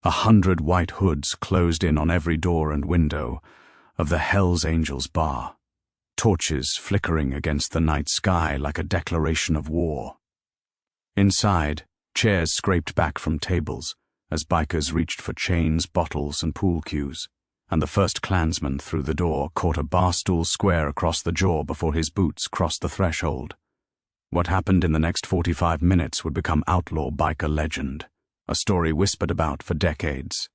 100 white hoods closed in on every door and window of the Hells Angels bar, torches flickering against the night sky like a declaration of war. Inside, chairs scraped back from tables as bikers reached for chains, bottles, and pool cues, and the first Klansman through the door caught a bar stool square across the jaw before his boots crossed the threshold. What happened in the next 45 minutes would become outlaw biker legend, a story whispered about for decades.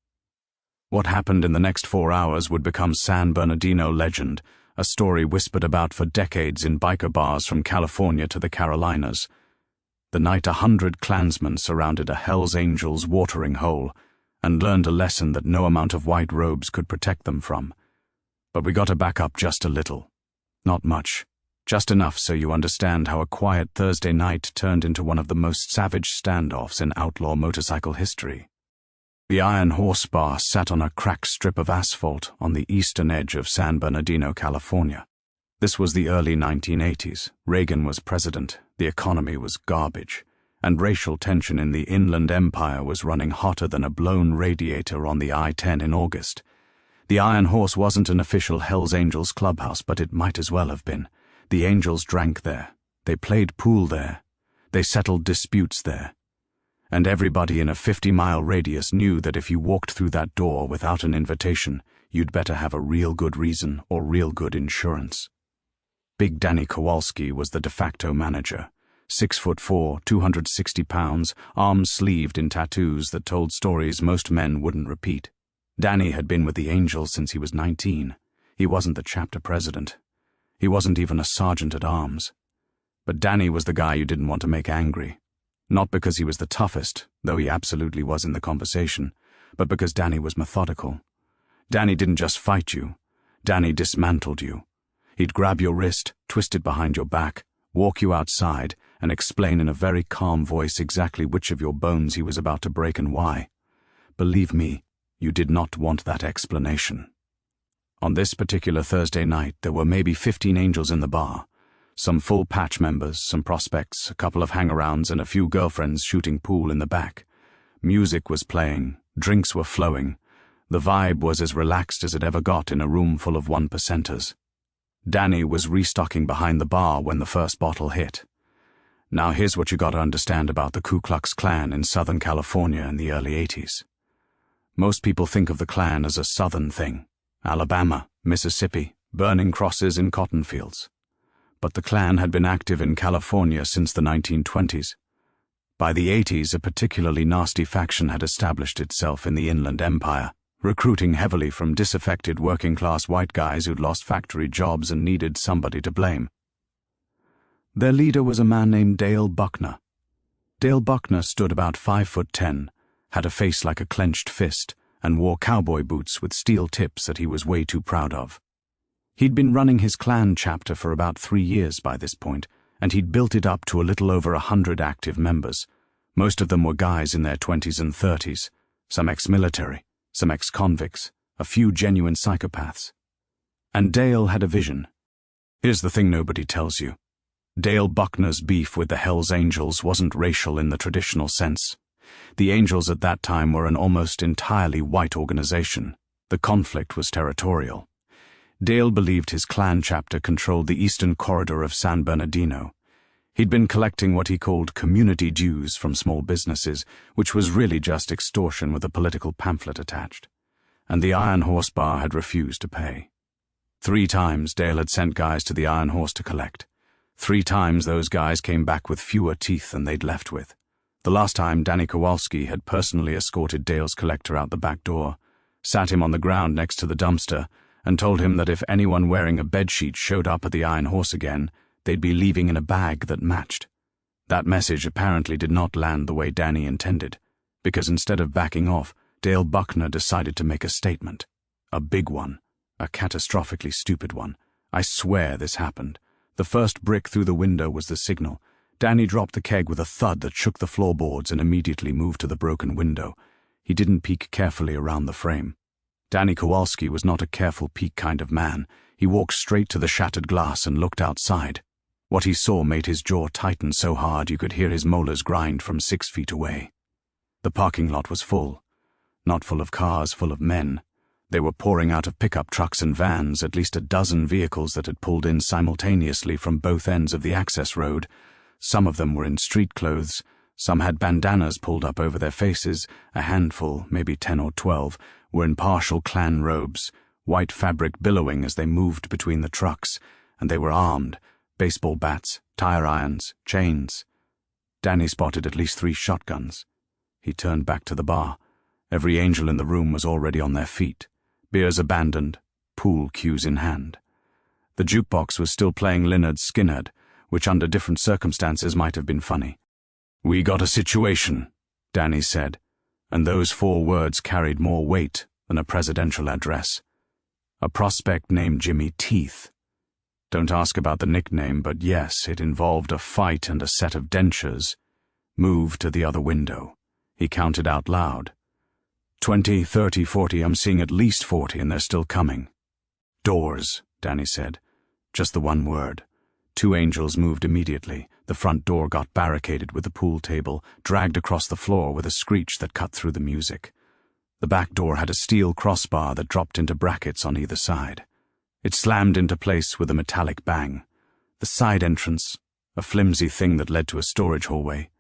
What happened in the next 4 hours would become San Bernardino legend, a story whispered about for decades in biker bars from California to the Carolinas. The night 100 Klansmen surrounded a Hells Angels watering hole and learned a lesson that no amount of white robes could protect them from. But we got to back up just a little. Not much. Just enough so you understand how a quiet Thursday night turned into one of the most savage standoffs in outlaw motorcycle history. The Iron Horse Bar sat on a cracked strip of asphalt on the eastern edge of San Bernardino, California. This was the early 1980s. Reagan was president, the economy was garbage, and racial tension in the Inland Empire was running hotter than a blown radiator on the I-10 in August. The Iron Horse wasn't an official Hells Angels clubhouse, but it might as well have been. The Angels drank there, they played pool there, they settled disputes there. And everybody in a 50-mile radius knew that if you walked through that door without an invitation, you'd better have a real good reason or real good insurance. Big Danny Kowalski was the de facto manager. 6'4", 260 pounds, arms sleeved in tattoos that told stories most men wouldn't repeat. Danny had been with the Angels since he was 19. He wasn't the chapter president. He wasn't even a sergeant at arms. But Danny was the guy you didn't want to make angry. Not because he was the toughest, though he absolutely was in the conversation, but because Danny was methodical. Danny didn't just fight you. Danny dismantled you. He'd grab your wrist, twist it behind your back, walk you outside, and explain in a very calm voice exactly which of your bones he was about to break and why. Believe me, you did not want that explanation. On this particular Thursday night, there were maybe 15 Angels in the bar. Some full patch members, some prospects, a couple of hangarounds, and a few girlfriends shooting pool in the back. Music was playing, drinks were flowing. The vibe was as relaxed as it ever got in a room full of 1%ers. Danny was restocking behind the bar when the first bottle hit. Now here's what you got to understand about the Ku Klux Klan in Southern California in the early 80s. Most people think of the Klan as a Southern thing. Alabama, Mississippi, burning crosses in cotton fields. But the Klan had been active in California since the 1920s. By the 80s, a particularly nasty faction had established itself in the Inland Empire, recruiting heavily from disaffected working-class white guys who'd lost factory jobs and needed somebody to blame. Their leader was a man named Dale Buckner. Dale Buckner stood about 5'10", had a face like a clenched fist, and wore cowboy boots with steel tips that he was way too proud of. He'd been running his Klan chapter for about 3 years by this point, and he'd built it up to a little over 100 active members. Most of them were guys in their 20s and 30s, some ex-military, some ex-convicts, a few genuine psychopaths. And Dale had a vision. Here's the thing nobody tells you. Dale Buckner's beef with the Hells Angels wasn't racial in the traditional sense. The Angels at that time were an almost entirely white organization. The conflict was territorial. Dale believed his Klan chapter controlled the eastern corridor of San Bernardino. He'd been collecting what he called community dues from small businesses, which was really just extortion with a political pamphlet attached. And the Iron Horse Bar had refused to pay. 3 times Dale had sent guys to the Iron Horse to collect. 3 times those guys came back with fewer teeth than they'd left with. The last time, Danny Kowalski had personally escorted Dale's collector out the back door, sat him on the ground next to the dumpster, and told him that if anyone wearing a bedsheet showed up at the Iron Horse again, they'd be leaving in a bag that matched. That message apparently did not land the way Danny intended, because instead of backing off, Dale Buckner decided to make a statement. A big one. A catastrophically stupid one. I swear this happened. The first brick through the window was the signal. Danny dropped the keg with a thud that shook the floorboards and immediately moved to the broken window. He didn't peek carefully around the frame. Danny Kowalski was not a careful peek kind of man. He walked straight to the shattered glass and looked outside. What he saw made his jaw tighten so hard you could hear his molars grind from 6 feet away. The parking lot was full. Not full of cars, full of men. They were pouring out of pickup trucks and vans, at least a dozen vehicles that had pulled in simultaneously from both ends of the access road. Some of them were in street clothes. Some had bandanas pulled up over their faces. A handful, maybe 10 or 12, were in partial clan robes, white fabric billowing as they moved between the trucks, and they were armed, baseball bats, tire irons, chains. Danny spotted at least 3 shotguns. He turned back to the bar. Every angel in the room was already on their feet, beers abandoned, pool cues in hand. The jukebox was still playing Lynyrd Skynyrd, which under different circumstances might have been funny. "We got a situation," Danny said, and those 4 words carried more weight than a presidential address. A prospect named Jimmy Teeth. Don't ask about the nickname, but yes, it involved a fight and a set of dentures. Move to the other window. He counted out loud. 20, 30, 40, I'm seeing at least 40, and they're still coming. "Doors," Danny said. Just the one word. 2 angels moved immediately. The front door got barricaded with the pool table, dragged across the floor with a screech that cut through the music. The back door had a steel crossbar that dropped into brackets on either side. It slammed into place with a metallic bang. The side entrance, a flimsy thing that led to a storage hallway,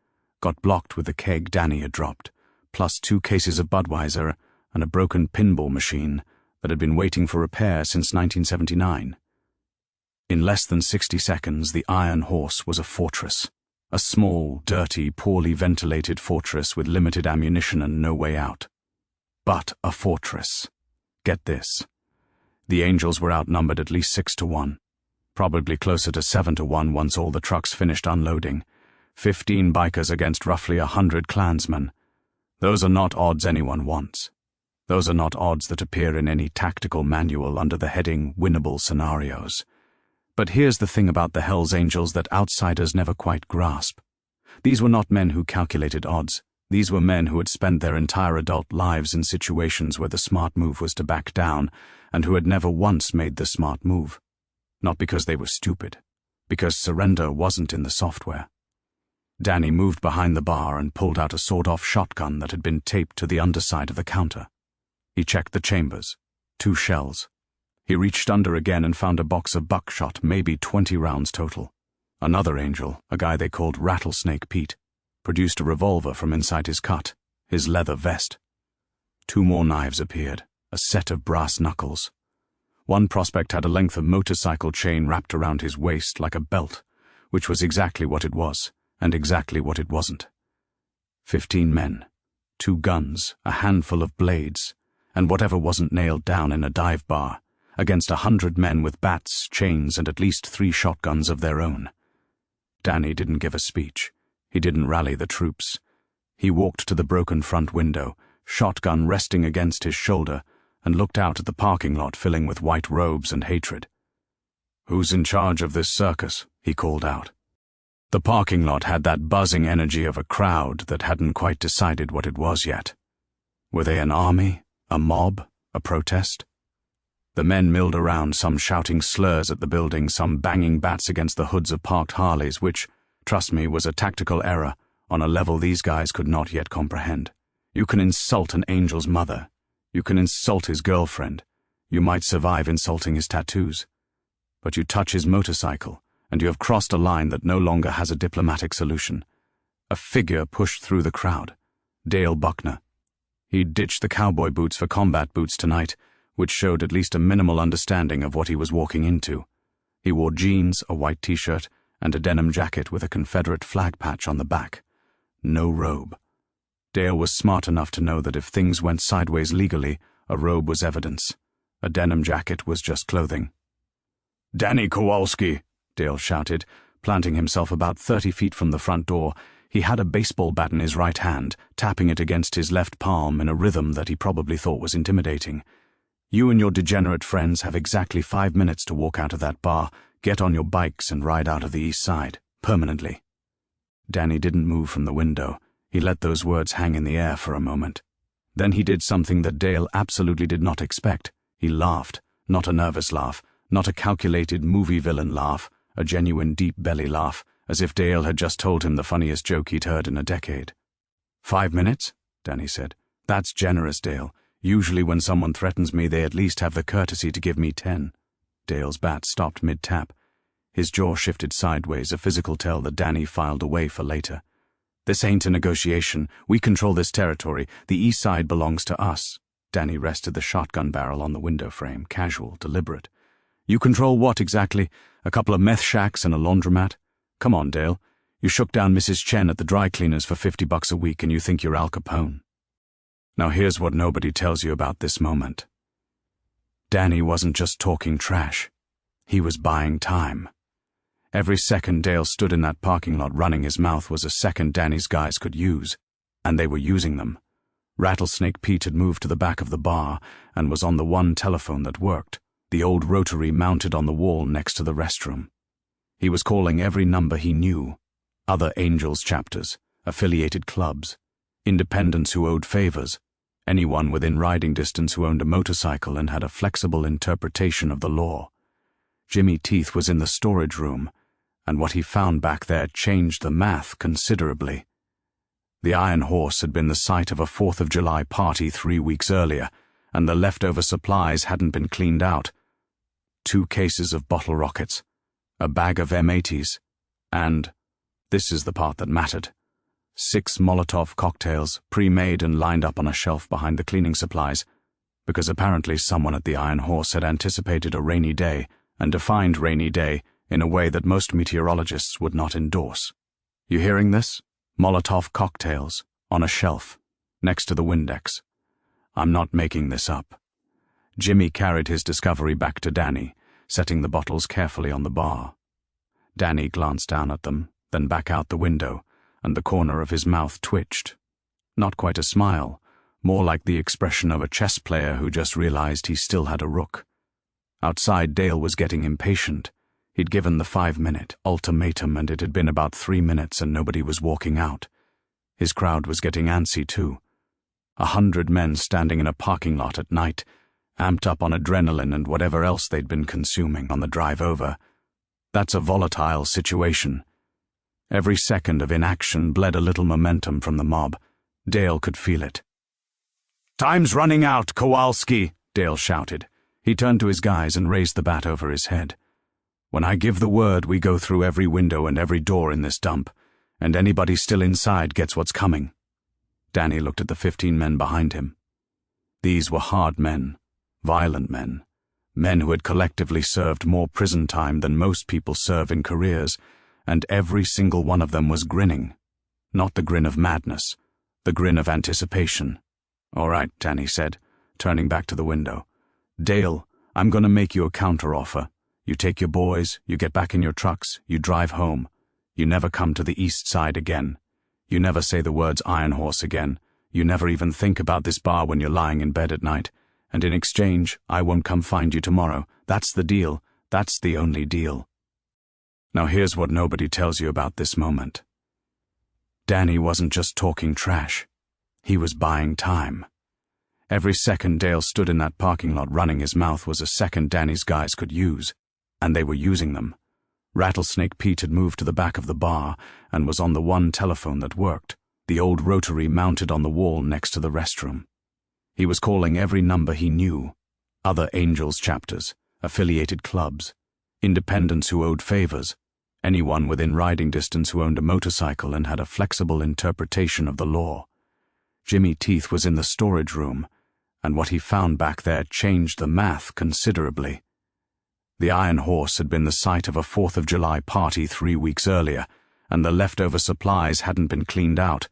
got blocked with the keg Danny had dropped, plus 2 cases of Budweiser and a broken pinball machine that had been waiting for repair since 1979. In less than 60 seconds, the Iron Horse was a fortress. A small, dirty, poorly ventilated fortress with limited ammunition and no way out. But a fortress. Get this. The Angels were outnumbered at least 6 to 1. Probably closer to 7 to 1 once all the trucks finished unloading. 15 bikers against roughly 100 Klansmen. Those are not odds anyone wants. Those are not odds that appear in any tactical manual under the heading winnable scenarios. But here's the thing about the Hells Angels that outsiders never quite grasp. These were not men who calculated odds. These were men who had spent their entire adult lives in situations where the smart move was to back down, and who had never once made the smart move. Not because they were stupid, because surrender wasn't in the software. Danny moved behind the bar and pulled out a sawed-off shotgun that had been taped to the underside of the counter. He checked the chambers. 2 shells. He reached under again and found a box of buckshot, maybe 20 rounds total. Another angel, a guy they called Rattlesnake Pete, produced a revolver from inside his cut, his leather vest. 2 more knives appeared, a set of brass knuckles. One prospect had a length of motorcycle chain wrapped around his waist like a belt, which was exactly what it was, and exactly what it wasn't. 15 men, 2 guns, a handful of blades, and whatever wasn't nailed down in a dive bar, against 100 men with bats, chains, and at least 3 shotguns of their own. Danny didn't give a speech. He didn't rally the troops. He walked to the broken front window, shotgun resting against his shoulder, and looked out at the parking lot filling with white robes and hatred. "Who's in charge of this circus?" he called out. The parking lot had that buzzing energy of a crowd that hadn't quite decided what it was yet. Were they an army, a mob, a protest? The men milled around, some shouting slurs at the building, some banging bats against the hoods of parked Harleys, which, trust me, was a tactical error on a level these guys could not yet comprehend. You can insult an angel's mother. You can insult his girlfriend. You might survive insulting his tattoos. But you touch his motorcycle, and you have crossed a line that no longer has a diplomatic solution. A figure pushed through the crowd. Dale Buckner. He'd ditched the cowboy boots for combat boots tonight, which showed at least a minimal understanding of what he was walking into. He wore jeans, a white t-shirt, and a denim jacket with a Confederate flag patch on the back. No robe. Dale was smart enough to know that if things went sideways legally, a robe was evidence. A denim jacket was just clothing. "Danny Kowalski!" Dale shouted, planting himself about 30 feet from the front door. He had a baseball bat in his right hand, tapping it against his left palm in a rhythm that he probably thought was intimidating. "You and your degenerate friends have exactly 5 minutes to walk out of that bar, get on your bikes and ride out of the east side, permanently." Danny didn't move from the window. He let those words hang in the air for a moment. Then he did something that Dale absolutely did not expect. He laughed, not a nervous laugh, not a calculated movie villain laugh, a genuine deep belly laugh, as if Dale had just told him the funniest joke he'd heard in a decade. 5 minutes? Danny said. That's generous, Dale. Usually when someone threatens me, they at least have the courtesy to give me 10. Dale's bat stopped mid-tap. His jaw shifted sideways, a physical tell that Danny filed away for later. This ain't a negotiation. We control this territory. The east side belongs to us. Danny rested the shotgun barrel on the window frame, casual, deliberate. You control what exactly? A couple of meth shacks and a laundromat? Come on, Dale. You shook down Mrs. Chen at the dry cleaners for $50 a week and you think you're Al Capone. Now here's what nobody tells you about this moment. Danny wasn't just talking trash. He was buying time. Every second Dale stood in that parking lot running his mouth was a second Danny's guys could use, and they were using them. Rattlesnake Pete had moved to the back of the bar and was on the one telephone that worked, the old rotary mounted on the wall next to the restroom. He was calling every number he knew, other Angels chapters, affiliated clubs, independents who owed favors, anyone within riding distance who owned a motorcycle and had a flexible interpretation of the law. Jimmy Teeth was in the storage room, and what he found back there changed the math considerably. The Iron Horse had been the site of a 4th of July party 3 weeks earlier, and the leftover supplies hadn't been cleaned out. 2 cases of bottle rockets, a bag of M80s, and, this is the part that mattered, 6 Molotov cocktails, pre-made and lined up on a shelf behind the cleaning supplies, because apparently someone at the Iron Horse had anticipated a rainy day and defined rainy day in a way that most meteorologists would not endorse. You hearing this? Molotov cocktails, on a shelf, next to the Windex. I'm not making this up. Jimmy carried his discovery back to Danny, setting the bottles carefully on the bar. Danny glanced down at them, then back out the window, and the corner of his mouth twitched. Not quite a smile, more like the expression of a chess player who just realized he still had a rook. Outside, Dale was getting impatient. He'd given the 5-minute ultimatum and it had been about 3 minutes and nobody was walking out. His crowd was getting antsy too. 100 men standing in a parking lot at night, amped up on adrenaline and whatever else they'd been consuming on the drive over. That's a volatile situation. Every second of inaction bled a little momentum from the mob. Dale could feel it. "Time's running out, Kowalski," Dale shouted. He turned to his guys and raised the bat over his head. "When I give the word, we go through every window and every door in this dump, and anybody still inside gets what's coming." Danny looked at the 15 men behind him. These were hard men, violent men, men who had collectively served more prison time than most people serve in careers, and every single one of them was grinning. Not the grin of madness, the grin of anticipation. "All right," Danny said, turning back to the window. "Dale, I'm going to make you a counteroffer. You take your boys, you get back in your trucks, you drive home. You never come to the east side again. You never say the words Iron Horse again. You never even think about this bar when you're lying in bed at night. And in exchange, I won't come find you tomorrow. That's the deal. That's the only deal." Now here's what nobody tells you about this moment. Danny wasn't just talking trash. He was buying time. Every second Dale stood in that parking lot running his mouth was a second Danny's guys could use, and they were using them. Rattlesnake Pete had moved to the back of the bar and was on the one telephone that worked, the old rotary mounted on the wall next to the restroom. He was calling every number he knew, other Angels chapters, affiliated clubs, independents who owed favors, anyone within riding distance who owned a motorcycle and had a flexible interpretation of the law. Jimmy Teeth was in the storage room, and what he found back there changed the math considerably. The Iron Horse had been the site of a 4th of July party 3 weeks earlier, and the leftover supplies hadn't been cleaned out.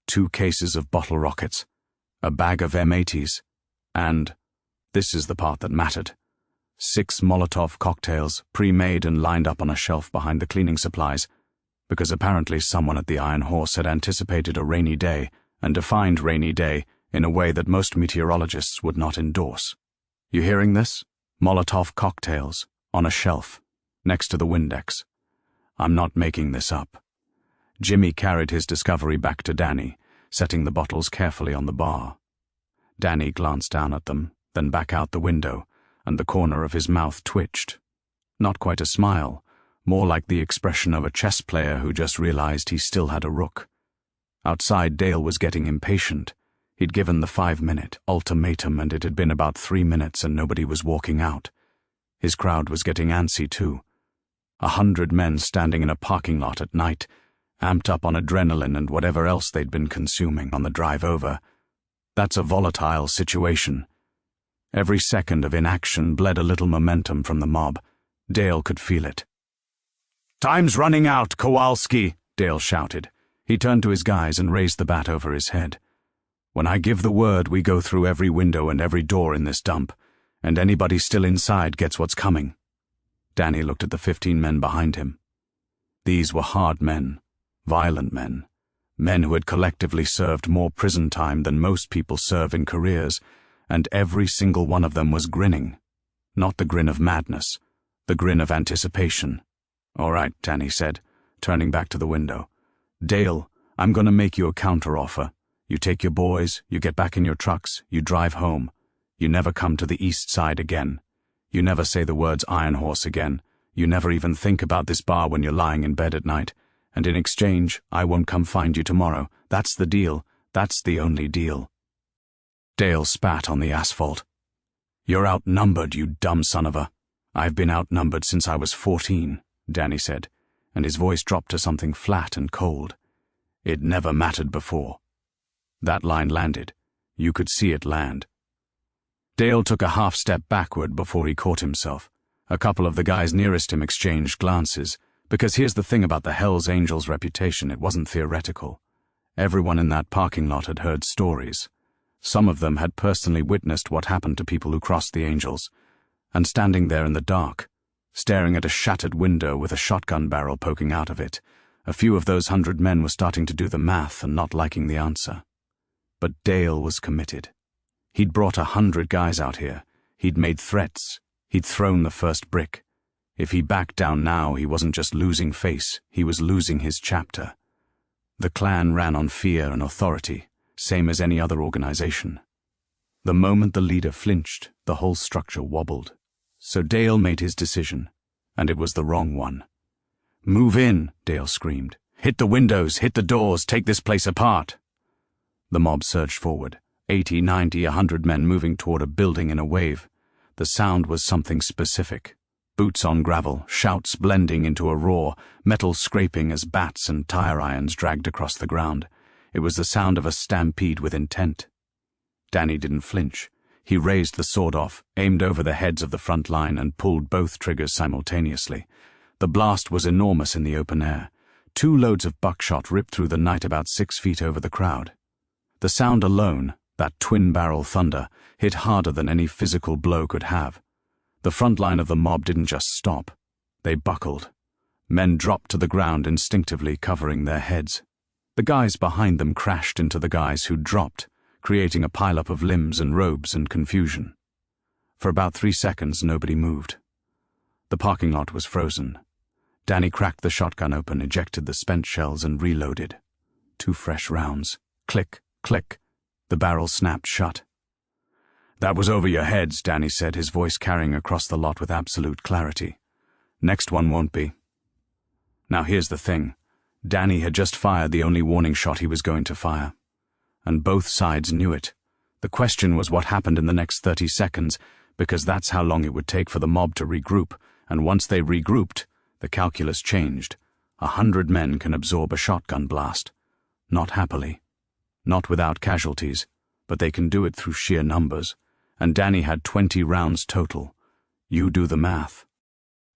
2 cases of bottle rockets, a bag of M80s, and, this is the part that mattered, 6 Molotov cocktails, pre-made and lined up on a shelf behind the cleaning supplies, because apparently someone at the Iron Horse had anticipated a rainy day and defined rainy day in a way that most meteorologists would not endorse. You hearing this? Molotov cocktails, on a shelf, next to the Windex. I'm not making this up. Jimmy carried his discovery back to Danny, setting the bottles carefully on the bar. Danny glanced down at them, then back out the window, and the corner of his mouth twitched. Not quite a smile, more like the expression of a chess player who just realized he still had a rook. Outside, Dale was getting impatient. He'd given the 5-minute ultimatum, and it had been about 3 minutes and nobody was walking out. His crowd was getting antsy too. 100 men standing in a parking lot at night, amped up on adrenaline and whatever else they'd been consuming on the drive over. That's a volatile situation. Every second of inaction bled a little momentum from the mob. Dale could feel it. "Time's running out, Kowalski," Dale shouted. He turned to his guys and raised the bat over his head. "When I give the word, we go through every window and every door in this dump, and anybody still inside gets what's coming." Danny looked at the 15 men behind him. These were hard men, violent men, men who had collectively served more prison time than most people serve in careers, and every single one of them was grinning. Not the grin of madness, the grin of anticipation. "All right," Danny said, turning back to the window. "Dale, I'm going to make you a counteroffer. You take your boys, you get back in your trucks, you drive home. You never come to the east side again. You never say the words Iron Horse again. You never even think about this bar when you're lying in bed at night. And in exchange, I won't come find you tomorrow. That's the deal. That's the only deal." Dale spat on the asphalt. "You're outnumbered, you dumb son of a—" "I've been outnumbered since I was 14, Danny said, and his voice dropped to something flat and cold. "It never mattered before." That line landed. You could see it land. Dale took a half-step backward before he caught himself. A couple of the guys nearest him exchanged glances, because here's the thing about the Hells Angels' reputation, it wasn't theoretical. Everyone in that parking lot had heard stories. Some of them had personally witnessed what happened to people who crossed the Angels, and standing there in the dark, staring at a shattered window with a shotgun barrel poking out of it, a few of those 100 men were starting to do the math and not liking the answer. But Dale was committed. He'd brought 100 guys out here. He'd made threats. He'd thrown the first brick. If he backed down now, he wasn't just losing face, he was losing his chapter. The clan ran on fear and authority, same as any other organization. The moment the leader flinched, the whole structure wobbled. So Dale made his decision, and it was the wrong one. "Move in," Dale screamed. "Hit the windows, hit the doors, take this place apart." The mob surged forward, 80, 90, 100 men moving toward a building in a wave. The sound was something specific. Boots on gravel, shouts blending into a roar, metal scraping as bats and tire irons dragged across the ground. It was the sound of a stampede with intent. Danny didn't flinch. He raised the sword-off, aimed over the heads of the front line, and pulled both triggers simultaneously. The blast was enormous in the open air. 2 loads of buckshot ripped through the night about 6 feet over the crowd. The sound alone, that twin-barrel thunder, hit harder than any physical blow could have. The front line of the mob didn't just stop. They buckled. Men dropped to the ground instinctively, covering their heads. The guys behind them crashed into the guys who dropped, creating a pileup of limbs and robes and confusion. For about 3 seconds, nobody moved. The parking lot was frozen. Danny cracked the shotgun open, ejected the spent shells, and reloaded. 2 fresh rounds. Click, click. The barrel snapped shut. "That was over your heads," Danny said, his voice carrying across the lot with absolute clarity. "Next one won't be." Now here's the thing. Danny had just fired the only warning shot he was going to fire. And both sides knew it. The question was what happened in the next 30 seconds, because that's how long it would take for the mob to regroup, and once they regrouped, the calculus changed. 100 men can absorb a shotgun blast. Not happily. Not without casualties, but they can do it through sheer numbers, and Danny had 20 rounds total. You do the math.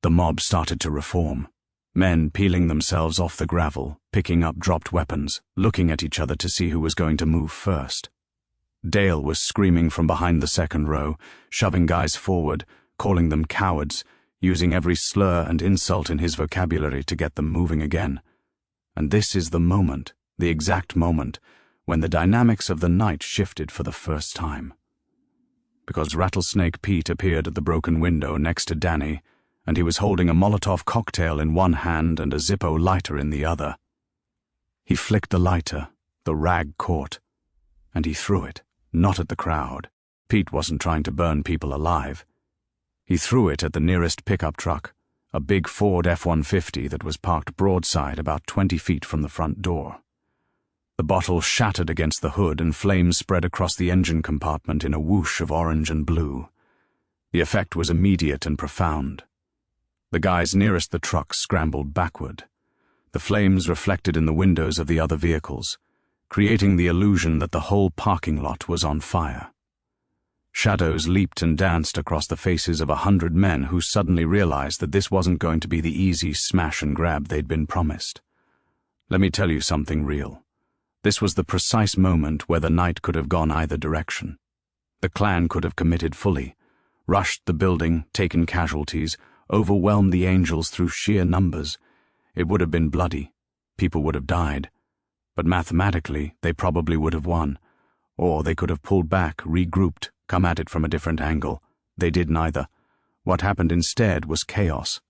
The mob started to reform. Men peeling themselves off the gravel, picking up dropped weapons, looking at each other to see who was going to move first. Dale was screaming from behind the second row, shoving guys forward, calling them cowards, using every slur and insult in his vocabulary to get them moving again. And this is the moment, the exact moment, when the dynamics of the night shifted for the first time. Because Rattlesnake Pete appeared at the broken window next to Danny, and he was holding a Molotov cocktail in one hand and a Zippo lighter in the other. He flicked the lighter, the rag caught, and he threw it, not at the crowd. Pete wasn't trying to burn people alive. He threw it at the nearest pickup truck, a big Ford F-150 that was parked broadside about 20 feet from the front door. The bottle shattered against the hood and flames spread across the engine compartment in a whoosh of orange and blue. The effect was immediate and profound. The guys nearest the truck scrambled backward. The flames reflected in the windows of the other vehicles, creating the illusion that the whole parking lot was on fire. Shadows leaped and danced across the faces of 100 men who suddenly realized that this wasn't going to be the easy smash and grab they'd been promised. Let me tell you something real. This was the precise moment where the night could have gone either direction. The clan could have committed fully, rushed the building, taken casualties, overwhelmed the Angels through sheer numbers. It would have been bloody. People would have died. But mathematically, they probably would have won. Or they could have pulled back, regrouped, come at it from a different angle. They did neither. What happened instead was chaos.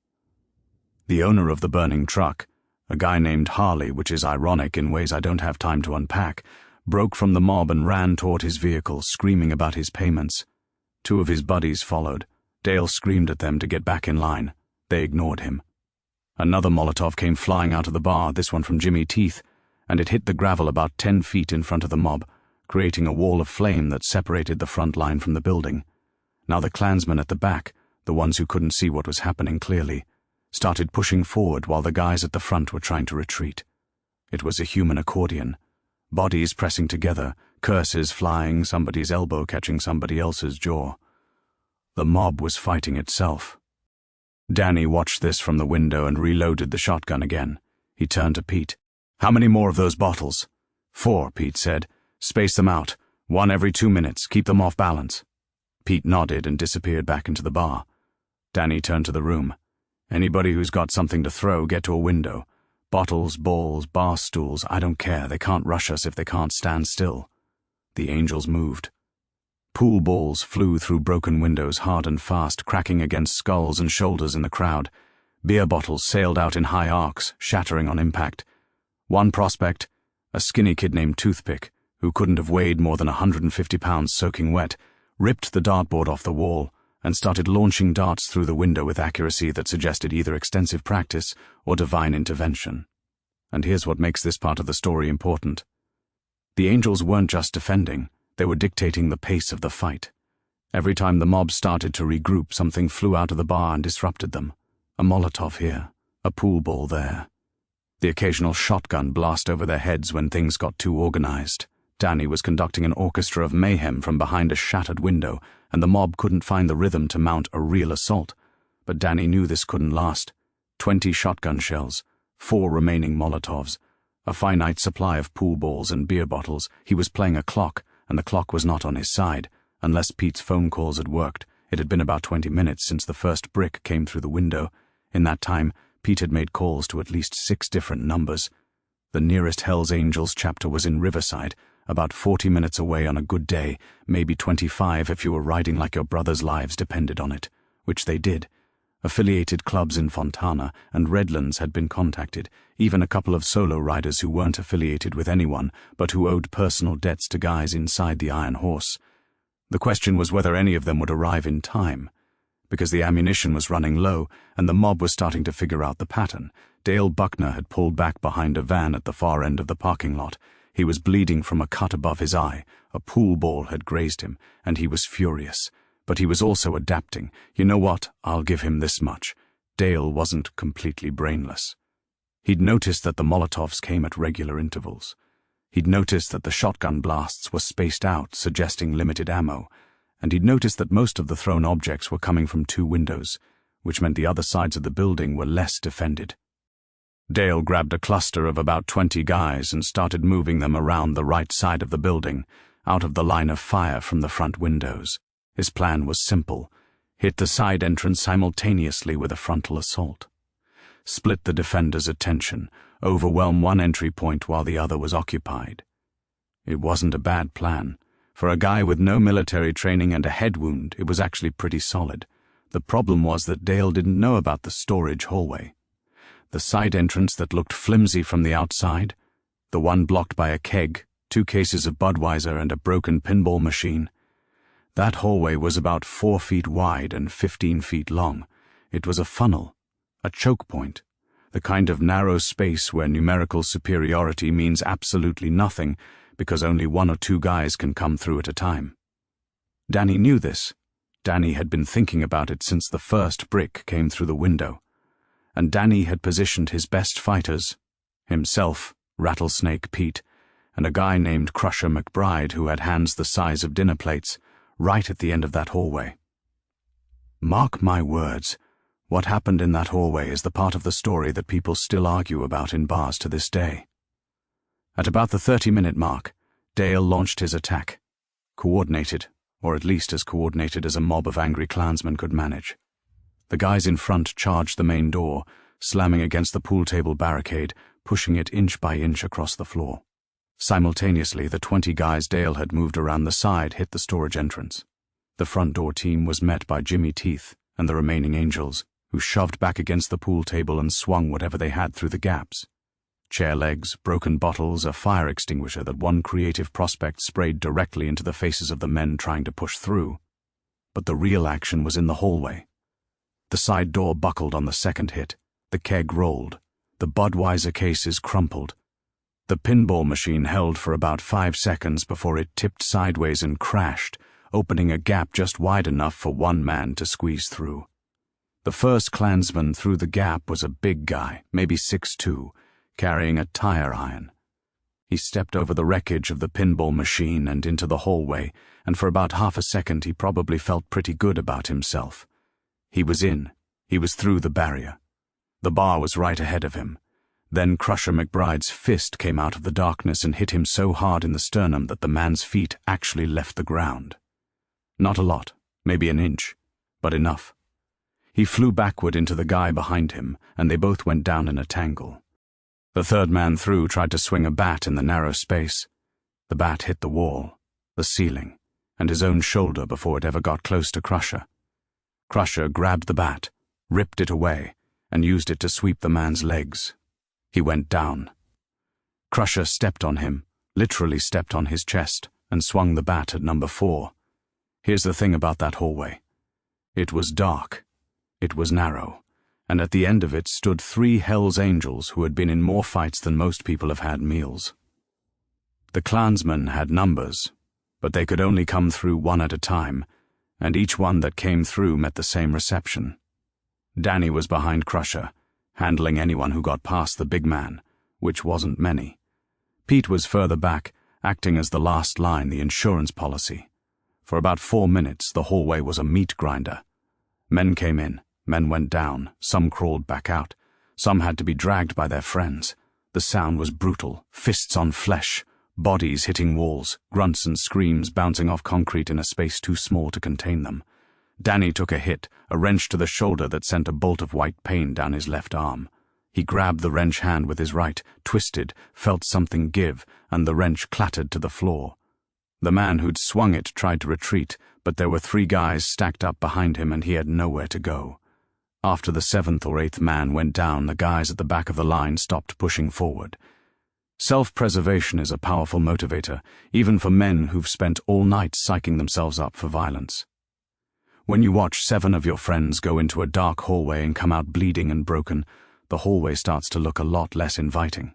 The owner of the burning truck, a guy named Harley, which is ironic in ways I don't have time to unpack, broke from the mob and ran toward his vehicle, screaming about his payments. 2 of his buddies followed. Dale screamed at them to get back in line. They ignored him. Another Molotov came flying out of the bar, this one from Jimmy Teeth, and it hit the gravel about 10 feet in front of the mob, creating a wall of flame that separated the front line from the building. Now the Klansmen at the back, the ones who couldn't see what was happening clearly, started pushing forward while the guys at the front were trying to retreat. It was a human accordion. Bodies pressing together, curses flying, somebody's elbow catching somebody else's jaw. The mob was fighting itself. Danny watched this from the window and reloaded the shotgun again. He turned to Pete. "How many more of those bottles?" 4, Pete said. "Space them out. 1 every 2 minutes. Keep them off balance." Pete nodded and disappeared back into the bar. Danny turned to the room. "Anybody who's got something to throw, get to a window. Bottles, balls, bar stools, I don't care. They can't rush us if they can't stand still." The Angels moved. Pool balls flew through broken windows hard and fast, cracking against skulls and shoulders in the crowd. Beer bottles sailed out in high arcs, shattering on impact. One prospect, a skinny kid named Toothpick, who couldn't have weighed more than 150 pounds soaking wet, ripped the dartboard off the wall and started launching darts through the window with accuracy that suggested either extensive practice or divine intervention. And here's what makes this part of the story important. The Angels weren't just defending, they were dictating the pace of the fight. Every time the mob started to regroup, something flew out of the bar and disrupted them. A Molotov here, a pool ball there. The occasional shotgun blast over their heads when things got too organized. Danny was conducting an orchestra of mayhem from behind a shattered window, and the mob couldn't find the rhythm to mount a real assault. But Danny knew this couldn't last. 20 shotgun shells, 4 remaining Molotovs, a finite supply of pool balls and beer bottles. He was playing a clock, and the clock was not on his side. Unless Pete's phone calls had worked, it had been about 20 minutes since the first brick came through the window. In that time, Pete had made calls to at least 6 different numbers. The nearest Hells Angels chapter was in Riverside, about 40 minutes away on a good day, maybe 25 if you were riding like your brothers' lives depended on it, which they did. Affiliated clubs in Fontana and Redlands had been contacted, even a couple of solo riders who weren't affiliated with anyone but who owed personal debts to guys inside the Iron Horse. The question was whether any of them would arrive in time. Because the ammunition was running low and the mob was starting to figure out the pattern, Dale Buckner had pulled back behind a van at the far end of the parking lot. He was bleeding from a cut above his eye. A pool ball had grazed him, and he was furious. But he was also adapting. You know what? I'll give him this much. Dale wasn't completely brainless. He'd noticed that the Molotovs came at regular intervals. He'd noticed that the shotgun blasts were spaced out, suggesting limited ammo. And he'd noticed that most of the thrown objects were coming from 2 windows, which meant the other sides of the building were less defended. Dale grabbed a cluster of about 20 guys and started moving them around the right side of the building, out of the line of fire from the front windows. His plan was simple: hit the side entrance simultaneously with a frontal assault. Split the defenders' attention, overwhelm one entry point while the other was occupied. It wasn't a bad plan. For a guy with no military training and a head wound, it was actually pretty solid. The problem was that Dale didn't know about the storage hallway. The side entrance that looked flimsy from the outside, the one blocked by a keg, 2 cases of Budweiser and a broken pinball machine. That hallway was about 4 feet wide and 15 feet long. It was a funnel, a choke point. The kind of narrow space where numerical superiority means absolutely nothing because only one or two guys can come through at a time. Danny knew this. Danny had been thinking about it since the first brick came through the window. And Danny had positioned his best fighters, himself, Rattlesnake Pete, and a guy named Crusher McBride who had hands the size of dinner plates, right at the end of that hallway. Mark my words, what happened in that hallway is the part of the story that people still argue about in bars to this day. At about the 30-minute mark, Dale launched his attack. Coordinated, or at least as coordinated as a mob of angry Klansmen could manage. The guys in front charged the main door, slamming against the pool table barricade, pushing it inch by inch across the floor. Simultaneously, the 20 guys Dale had moved around the side hit the storage entrance. The front door team was met by Jimmy Teeth and the remaining Angels, who shoved back against the pool table and swung whatever they had through the gaps. Chair legs, broken bottles, a fire extinguisher that one creative prospect sprayed directly into the faces of the men trying to push through. But the real action was in the hallway. The side door buckled on the second hit, the keg rolled, the Budweiser cases crumpled. The pinball machine held for about 5 seconds before it tipped sideways and crashed, opening a gap just wide enough for one man to squeeze through. The first Klansman through the gap was a big guy, maybe 6'2", carrying a tire iron. He stepped over the wreckage of the pinball machine and into the hallway, and for about half a second he probably felt pretty good about himself. He was in. He was through the barrier. The bar was right ahead of him. Then Crusher McBride's fist came out of the darkness and hit him so hard in the sternum that the man's feet actually left the ground. Not a lot, maybe an inch, but enough. He flew backward into the guy behind him, and they both went down in a tangle. The third man through tried to swing a bat in the narrow space. The bat hit the wall, the ceiling, and his own shoulder before it ever got close to Crusher. Crusher grabbed the bat, ripped it away, and used it to sweep the man's legs. He went down. Crusher stepped on him, literally stepped on his chest, and swung the bat at number 4. Here's the thing about that hallway. It was dark. It was narrow. And at the end of it stood 3 Hell's Angels who had been in more fights than most people have had meals. The Klansmen had numbers, but they could only come through one at a time, and each one that came through met the same reception. Danny was behind Crusher, handling anyone who got past the big man, which wasn't many. Pete was further back, acting as the last line, the insurance policy. For about 4 minutes, the hallway was a meat grinder. Men came in, men went down, some crawled back out, some had to be dragged by their friends. The sound was brutal, fists on flesh, bodies hitting walls, grunts and screams bouncing off concrete in a space too small to contain them. Danny took a hit, a wrench to the shoulder that sent a bolt of white pain down his left arm. He grabbed the wrench hand with his right, twisted, felt something give, and the wrench clattered to the floor. The man who'd swung it tried to retreat, but there were 3 guys stacked up behind him and he had nowhere to go. After the 7th or 8th man went down, the guys at the back of the line stopped pushing forward. Self-preservation is a powerful motivator, even for men who've spent all night psyching themselves up for violence. When you watch 7 of your friends go into a dark hallway and come out bleeding and broken, the hallway starts to look a lot less inviting.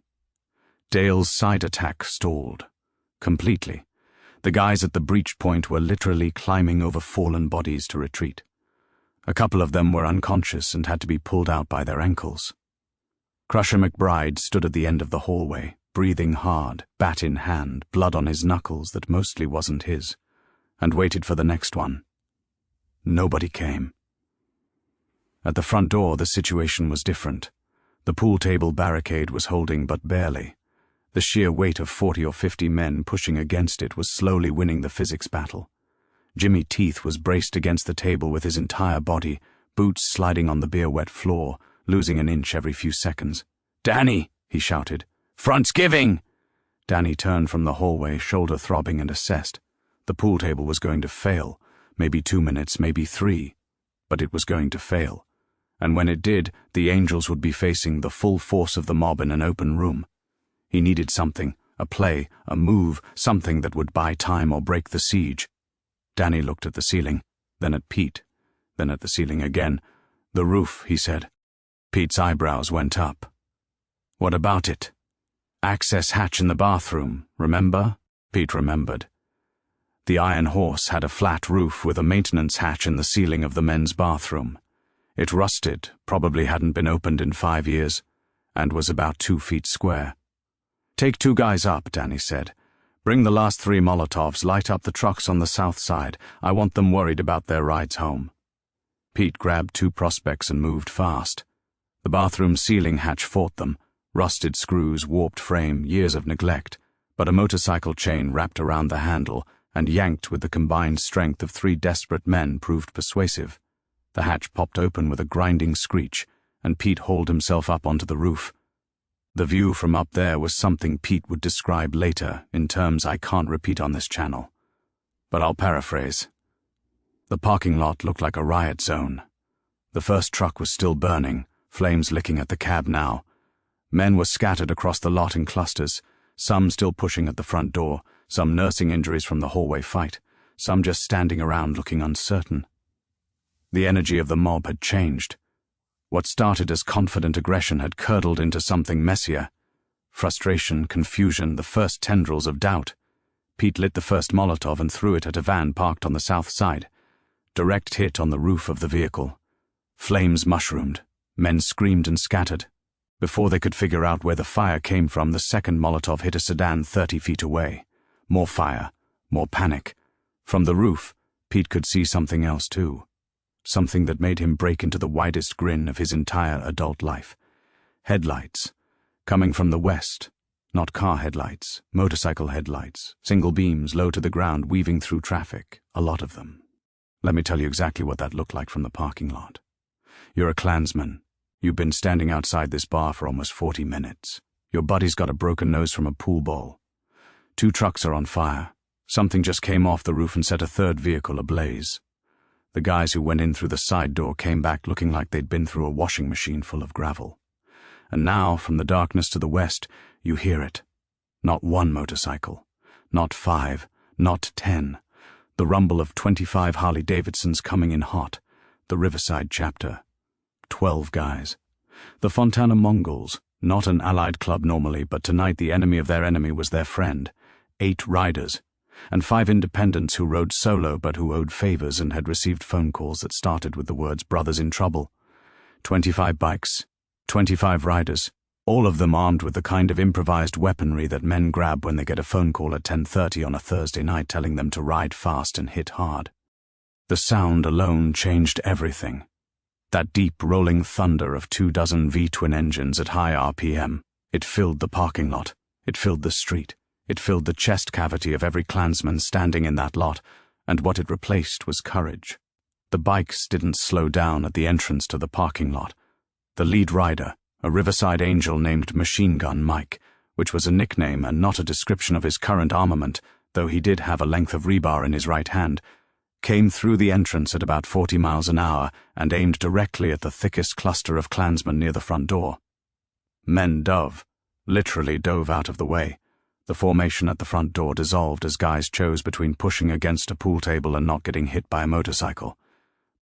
Dale's side attack stalled. Completely. The guys at the breach point were literally climbing over fallen bodies to retreat. A couple of them were unconscious and had to be pulled out by their ankles. Crusher McBride stood at the end of the hallway, breathing hard, bat in hand, blood on his knuckles that mostly wasn't his, and waited for the next one. Nobody came. At the front door, the situation was different. The pool table barricade was holding but barely. The sheer weight of 40 or 50 men pushing against it was slowly winning the physics battle. Jimmy Teeth was braced against the table with his entire body, boots sliding on the beer-wet floor, losing an inch every few seconds. "Danny!" he shouted. "Front's giving!" Danny turned from the hallway, shoulder throbbing, and assessed. The pool table was going to fail. Maybe 2 minutes, maybe 3. But it was going to fail. And when it did, the Angels would be facing the full force of the mob in an open room. He needed something, a play, a move, something that would buy time or break the siege. Danny looked at the ceiling, then at Pete, then at the ceiling again. "The roof," he said. Pete's eyebrows went up. What about it? Access hatch in the bathroom, remember? Pete remembered. The Iron Horse had a flat roof with a maintenance hatch in the ceiling of the men's bathroom. It rusted, probably hadn't been opened in 5 years, and was about 2 feet square. Take 2 guys up, Danny said. Bring the last 3 Molotovs, light up the trucks on the south side. I want them worried about their rides home. Pete grabbed 2 prospects and moved fast. The bathroom ceiling hatch fought them. Rusted screws, warped frame, years of neglect, but a motorcycle chain wrapped around the handle and yanked with the combined strength of 3 desperate men proved persuasive. The hatch popped open with a grinding screech, and Pete hauled himself up onto the roof. The view from up there was something Pete would describe later in terms I can't repeat on this channel. But I'll paraphrase. The parking lot looked like a riot zone. The first truck was still burning, flames licking at the cab now. Men were scattered across the lot in clusters, some still pushing at the front door, some nursing injuries from the hallway fight, some just standing around looking uncertain. The energy of the mob had changed. What started as confident aggression had curdled into something messier. Frustration, confusion, the first tendrils of doubt. Pete lit the first Molotov and threw it at a van parked on the south side. Direct hit on the roof of the vehicle. Flames mushroomed. Men screamed and scattered. Before they could figure out where the fire came from, the second Molotov hit a sedan 30 feet away. More fire, more panic. From the roof, Pete could see something else too. Something that made him break into the widest grin of his entire adult life. Headlights. Coming from the west. Not car headlights, motorcycle headlights. Single beams low to the ground, weaving through traffic. A lot of them. Let me tell you exactly what that looked like from the parking lot. You're a Klansman. You've been standing outside this bar for almost 40 minutes. Your buddy's got a broken nose from a pool ball. 2 trucks are on fire. Something just came off the roof and set a third vehicle ablaze. The guys who went in through the side door came back looking like they'd been through a washing machine full of gravel. And now, from the darkness to the west, you hear it. Not 1 motorcycle. Not 5. Not 10. The rumble of 25 Harley-Davidsons coming in hot. The Riverside chapter. 12 guys. The Fontana Mongols, not an allied club normally, but tonight the enemy of their enemy was their friend. 8 riders, and 5 independents who rode solo but who owed favors and had received phone calls that started with the words "brothers in trouble." 25 bikes, 25 riders, all of them armed with the kind of improvised weaponry that men grab when they get a phone call at 10:30 on a Thursday night telling them to ride fast and hit hard. The sound alone changed everything. That deep rolling thunder of 24 V-twin engines at high RPM. It filled the parking lot. It filled the street. It filled the chest cavity of every Klansman standing in that lot, and what it replaced was courage. The bikes didn't slow down at the entrance to the parking lot. The lead rider, a Riverside Angel named Machine Gun Mike, which was a nickname and not a description of his current armament, though he did have a length of rebar in his right hand, came through the entrance at about 40 miles an hour and aimed directly at the thickest cluster of Klansmen near the front door. Men literally dove out of the way. The formation at the front door dissolved as guys chose between pushing against a pool table and not getting hit by a motorcycle.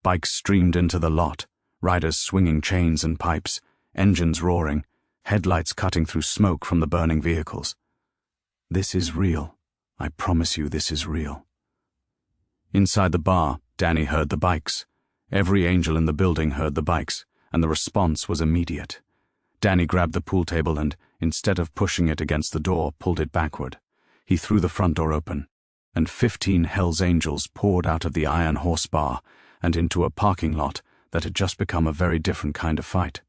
Bikes streamed into the lot, riders swinging chains and pipes, engines roaring, headlights cutting through smoke from the burning vehicles. This is real. I promise you this is real. Inside the bar, Danny heard the bikes. Every angel in the building heard the bikes, and the response was immediate. Danny grabbed the pool table and, instead of pushing it against the door, pulled it backward. He threw the front door open, and 15 Hell's Angels poured out of the Iron Horse bar and into a parking lot that had just become a very different kind of fight.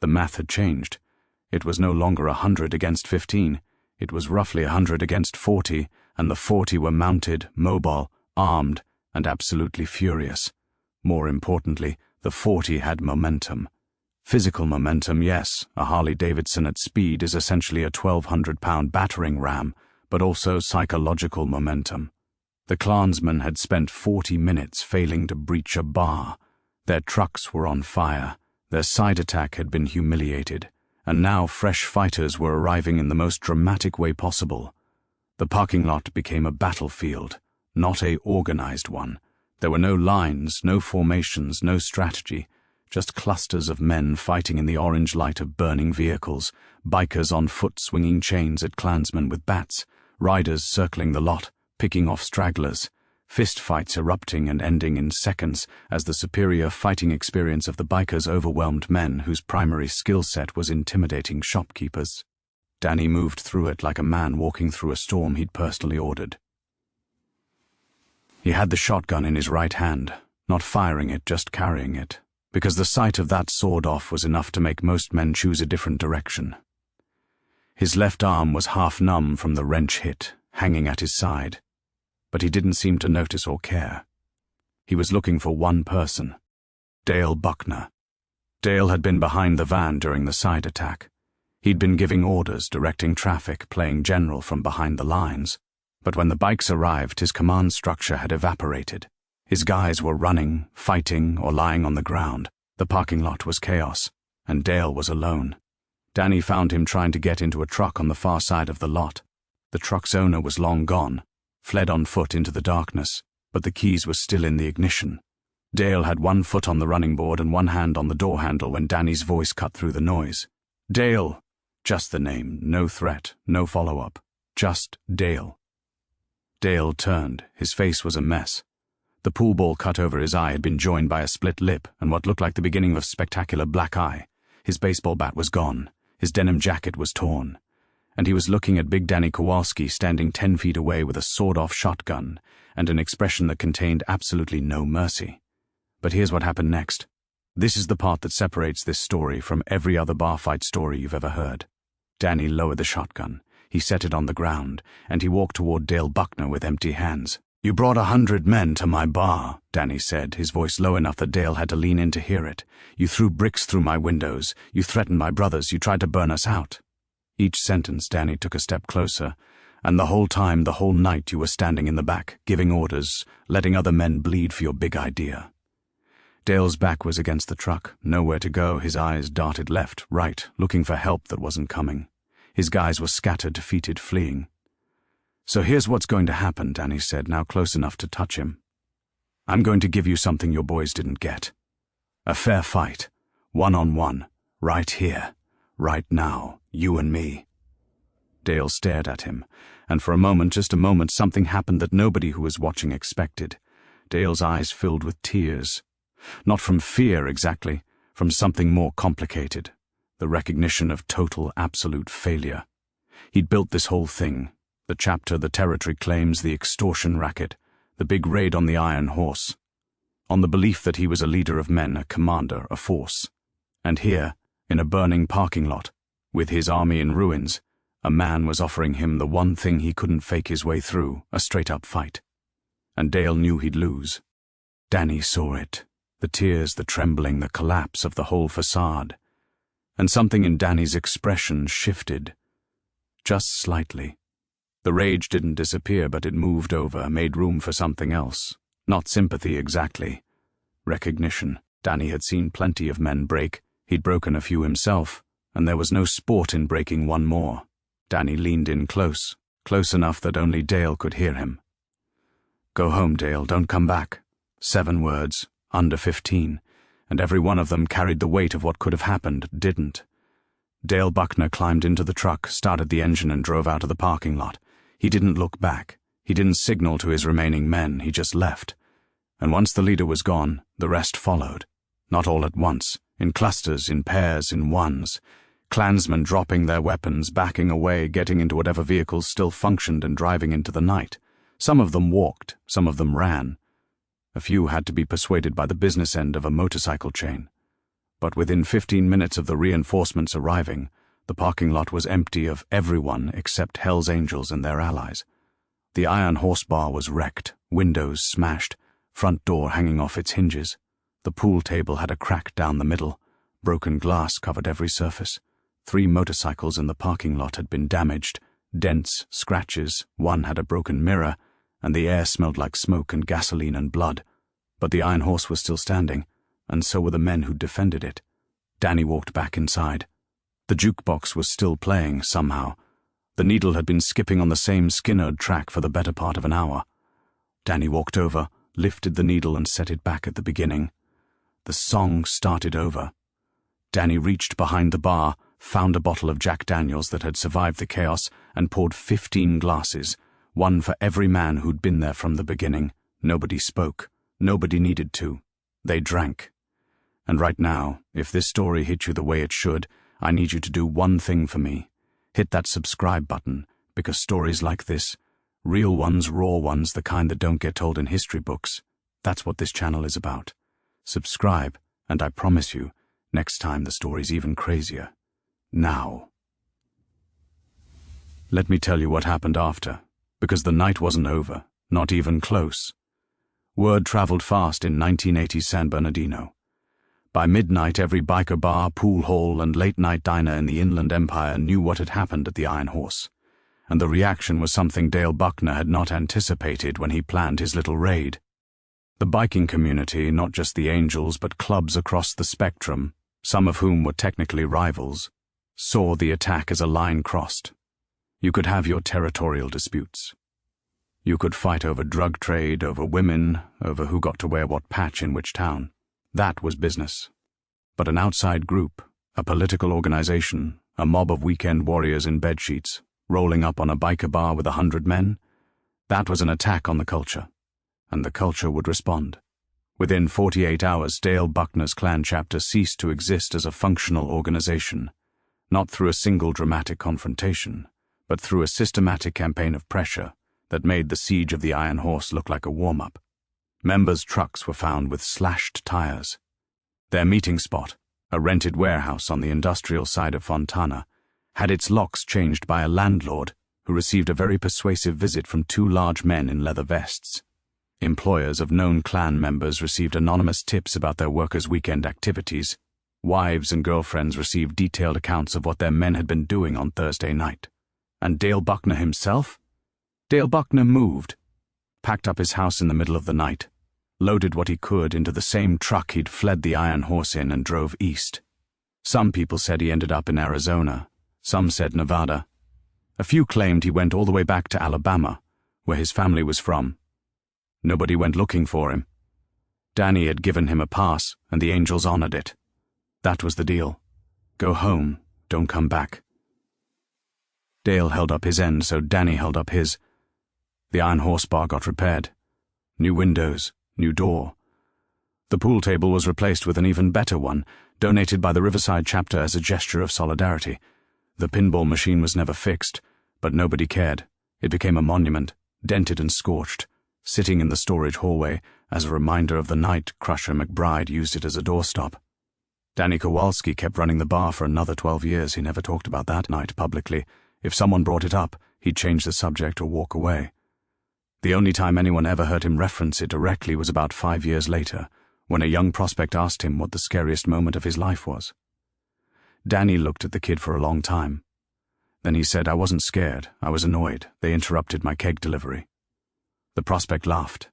The math had changed. It was no longer 100 against 15. It was roughly 100 against 40, and the 40 were mounted, mobile, armed, and absolutely furious. More importantly, the 40 had momentum. Physical momentum, yes, a Harley-Davidson at speed is essentially a 1,200-pound battering ram, but also psychological momentum. The Klansmen had spent 40 minutes failing to breach a bar. Their trucks were on fire, their side attack had been humiliated, and now fresh fighters were arriving in the most dramatic way possible. The parking lot became a battlefield. Not a organized one. There were no lines, no formations, no strategy, Just clusters of men fighting in the orange light of burning vehicles, bikers on foot swinging chains at Klansmen with bats, riders circling the lot, picking off stragglers, fistfights erupting and ending in seconds as the superior fighting experience of the bikers overwhelmed men whose primary skill set was intimidating shopkeepers. Danny moved through it like a man walking through a storm he'd personally ordered. He had the shotgun in his right hand, not firing it, just carrying it, because the sight of that sword off was enough to make most men choose a different direction. His left arm was half numb from the wrench hit, hanging at his side, but he didn't seem to notice or care. He was looking for one person, Dale Buckner. Dale had been behind the van during the side attack. He'd been giving orders, directing traffic, playing general from behind the lines. But when the bikes arrived, his command structure had evaporated. His guys were running, fighting, or lying on the ground. The parking lot was chaos, and Dale was alone. Danny found him trying to get into a truck on the far side of the lot. The truck's owner was long gone, fled on foot into the darkness, but the keys were still in the ignition. Dale had one foot on the running board and one hand on the door handle when Danny's voice cut through the noise. Dale! Just the name, no threat, no follow-up. Just Dale. Dale turned. His face was a mess. The pool ball cut over his eye had been joined by a split lip and what looked like the beginning of a spectacular black eye. His baseball bat was gone. His denim jacket was torn. And he was looking at Big Danny Kowalski standing 10 feet away with a sawed-off shotgun and an expression that contained absolutely no mercy. But here's what happened next. This is the part that separates this story from every other bar fight story you've ever heard. Danny lowered the shotgun. He set it on the ground, and he walked toward Dale Buckner with empty hands. "You brought 100 men to my bar," Danny said, his voice low enough that Dale had to lean in to hear it. "You threw bricks through my windows. You threatened my brothers. You tried to burn us out." Each sentence, Danny took a step closer, and the whole time, the whole night, you were standing in the back, giving orders, letting other men bleed for your big idea. Dale's back was against the truck, nowhere to go. His eyes darted left, right, looking for help that wasn't coming. His guys were scattered, defeated, fleeing. "So here's what's going to happen," Danny said, now close enough to touch him. "I'm going to give you something your boys didn't get. A fair fight, one-on-one, right here, right now, you and me." Dale stared at him, and for a moment, just a moment, something happened that nobody who was watching expected. Dale's eyes filled with tears. Not from fear exactly, from something more complicated. The recognition of total, absolute failure. He'd built this whole thing. The chapter, the territory claims, the extortion racket, the big raid on the Iron Horse. On the belief that he was a leader of men, a commander, a force. And here, in a burning parking lot, with his army in ruins, a man was offering him the one thing he couldn't fake his way through, a straight-up fight. And Dale knew he'd lose. Danny saw it. The tears, the trembling, the collapse of the whole facade. And something in Danny's expression shifted. Just slightly. The rage didn't disappear, but it moved over, made room for something else. Not sympathy exactly. Recognition. Danny had seen plenty of men break. He'd broken a few himself, and there was no sport in breaking one more. Danny leaned in close, close enough that only Dale could hear him. "Go home, Dale, don't come back." 7 words, under 15, and every one of them carried the weight of what could have happened, didn't. Dale Buckner climbed into the truck, started the engine, and drove out of the parking lot. He didn't look back. He didn't signal to his remaining men. He just left. And once the leader was gone, the rest followed. Not all at once, in clusters, in pairs, in ones. Klansmen dropping their weapons, backing away, getting into whatever vehicles still functioned and driving into the night. Some of them walked, some of them ran. A few had to be persuaded by the business end of a motorcycle chain. But within 15 minutes of the reinforcements arriving, the parking lot was empty of everyone except Hell's Angels and their allies. The Iron Horse bar was wrecked, windows smashed, front door hanging off its hinges. The pool table had a crack down the middle. Broken glass covered every surface. 3 motorcycles in the parking lot had been damaged, dents, scratches, one had a broken mirror, and the air smelled like smoke and gasoline and blood. But the Iron Horse was still standing, and so were the men who defended it. Danny walked back inside. The jukebox was still playing, somehow. The needle had been skipping on the same Skinner track for the better part of an hour. Danny walked over, lifted the needle and set it back at the beginning. The song started over. Danny reached behind the bar, found a bottle of Jack Daniels that had survived the chaos, and poured 15 glasses, one for every man who'd been there from the beginning. Nobody spoke. Nobody needed to. They drank. And right now, if this story hit you the way it should, I need you to do one thing for me. Hit that subscribe button, because stories like this, real ones, raw ones, the kind that don't get told in history books, that's what this channel is about. Subscribe, and I promise you, next time the story's even crazier. Now. Let me tell you what happened after, because the night wasn't over, not even close. Word traveled fast in 1980's San Bernardino. By midnight, every biker bar, pool hall, and late-night diner in the Inland Empire knew what had happened at the Iron Horse, and the reaction was something Dale Buckner had not anticipated when he planned his little raid. The biking community, not just the Angels but clubs across the spectrum, some of whom were technically rivals, saw the attack as a line crossed. You could have your territorial disputes. You could fight over drug trade, over women, over who got to wear what patch in which town. That was business. But an outside group, a political organization, a mob of weekend warriors in bedsheets, rolling up on a biker bar with 100 men, that was an attack on the culture. And the culture would respond. Within 48 hours, Dale Buckner's clan chapter ceased to exist as a functional organization, not through a single dramatic confrontation, but through a systematic campaign of pressure that made the siege of the Iron Horse look like a warm-up. Members' trucks were found with slashed tires. Their meeting spot, a rented warehouse on the industrial side of Fontana, had its locks changed by a landlord who received a very persuasive visit from 2 large men in leather vests. Employers of known clan members received anonymous tips about their workers' weekend activities. Wives and girlfriends received detailed accounts of what their men had been doing on Thursday night. And Dale Buckner himself? Dale Buckner moved, packed up his house in the middle of the night, loaded what he could into the same truck he'd fled the Iron Horse in, and drove east. Some people said he ended up in Arizona. Some said Nevada. A few claimed he went all the way back to Alabama, where his family was from. Nobody went looking for him. Danny had given him a pass, and the Angels honored it. That was the deal. Go home, don't come back. Dale held up his end, so Danny held up his. The Iron Horse bar got repaired. New windows, new door. The pool table was replaced with an even better one, donated by the Riverside chapter as a gesture of solidarity. The pinball machine was never fixed, but nobody cared. It became a monument, dented and scorched, sitting in the storage hallway as a reminder of the night Crusher McBride used it as a doorstop. Danny Kowalski kept running the bar for another 12 years. He never talked about that night publicly. If someone brought it up, he'd change the subject or walk away. The only time anyone ever heard him reference it directly was about 5 years later, when a young prospect asked him what the scariest moment of his life was. Danny looked at the kid for a long time. Then he said, "I wasn't scared, I was annoyed. They interrupted my keg delivery." The prospect laughed.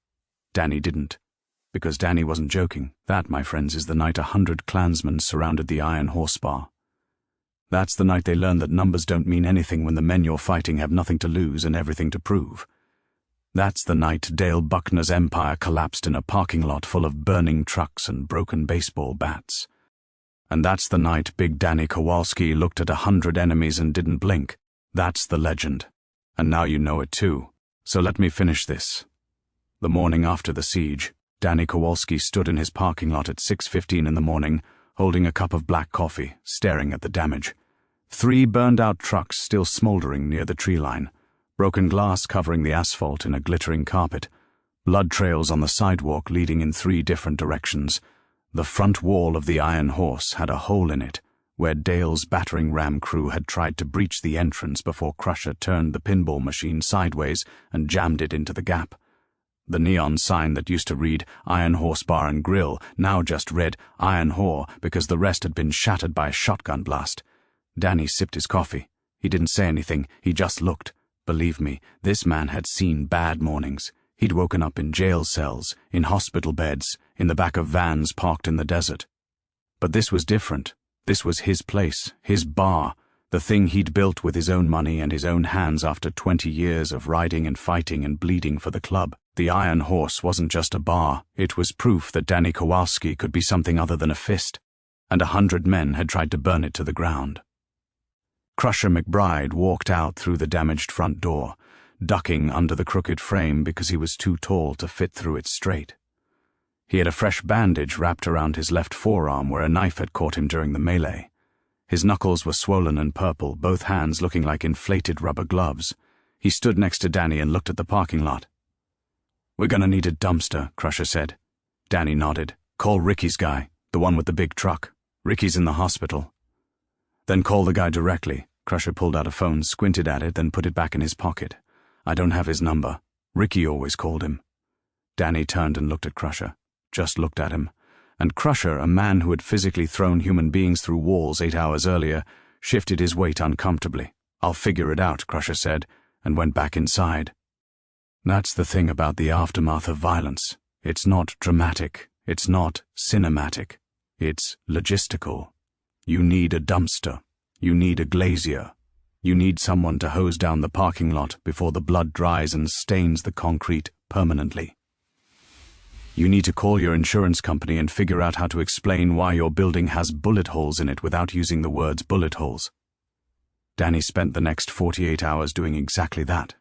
Danny didn't. Because Danny wasn't joking. That, my friends, is the night 100 Klansmen surrounded the Iron Horse bar. That's the night they learned that numbers don't mean anything when the men you're fighting have nothing to lose and everything to prove. That's the night Dale Buckner's empire collapsed in a parking lot full of burning trucks and broken baseball bats. And that's the night Big Danny Kowalski looked at 100 enemies and didn't blink. That's the legend. And now you know it too. So let me finish this. The morning after the siege, Danny Kowalski stood in his parking lot at 6:15 in the morning, holding a cup of black coffee, staring at the damage. 3 burned-out trucks still smoldering near the tree line, broken glass covering the asphalt in a glittering carpet, blood trails on the sidewalk leading in 3 different directions. The front wall of the Iron Horse had a hole in it, where Dale's battering ram crew had tried to breach the entrance before Crusher turned the pinball machine sideways and jammed it into the gap. The neon sign that used to read Iron Horse Bar and Grill now just read Iron Whore because the rest had been shattered by a shotgun blast. Danny sipped his coffee. He didn't say anything, he just looked. Believe me, this man had seen bad mornings. He'd woken up in jail cells, in hospital beds, in the back of vans parked in the desert. But this was different. This was his place, his bar, the thing he'd built with his own money and his own hands after 20 years of riding and fighting and bleeding for the club. The Iron Horse wasn't just a bar, it was proof that Danny Kowalski could be something other than a fist, and 100 men had tried to burn it to the ground. Crusher McBride walked out through the damaged front door, ducking under the crooked frame because he was too tall to fit through it straight. He had a fresh bandage wrapped around his left forearm where a knife had caught him during the melee. His knuckles were swollen and purple, both hands looking like inflated rubber gloves. He stood next to Danny and looked at the parking lot. "We're gonna need a dumpster," Crusher said. Danny nodded. "Call Ricky's guy, the one with the big truck. Ricky's in the hospital." "Then call the guy directly." Crusher pulled out a phone, squinted at it, then put it back in his pocket. "I don't have his number. Ricky always called him." Danny turned and looked at Crusher. Just looked at him. And Crusher, a man who had physically thrown human beings through walls 8 hours earlier, shifted his weight uncomfortably. "I'll figure it out," Crusher said, and went back inside. That's the thing about the aftermath of violence. It's not dramatic. It's not cinematic. It's logistical. You need a dumpster. You need a glazier. You need someone to hose down the parking lot before the blood dries and stains the concrete permanently. You need to call your insurance company and figure out how to explain why your building has bullet holes in it without using the words bullet holes. Danny spent the next 48 hours doing exactly that.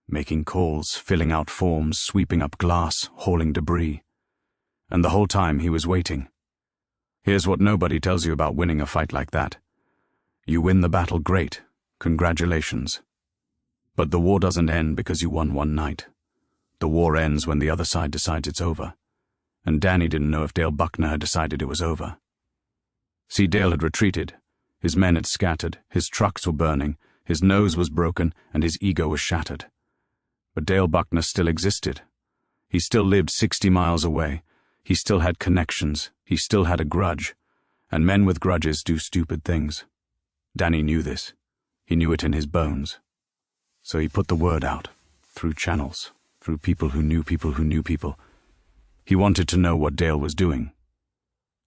Making calls, filling out forms, sweeping up glass, hauling debris. And the whole time he was waiting. Here's what nobody tells you about winning a fight like that. You win the battle, great. Congratulations. But the war doesn't end because you won one night. The war ends when the other side decides it's over. And Danny didn't know if Dale Buckner had decided it was over. See, Dale had retreated. His men had scattered, his trucks were burning, his nose was broken, and his ego was shattered. But Dale Buckner still existed. He still lived 60 miles away. He still had connections. He still had a grudge. And men with grudges do stupid things. Danny knew this. He knew it in his bones. So he put the word out, through channels, through people who knew people who knew people. He wanted to know what Dale was doing,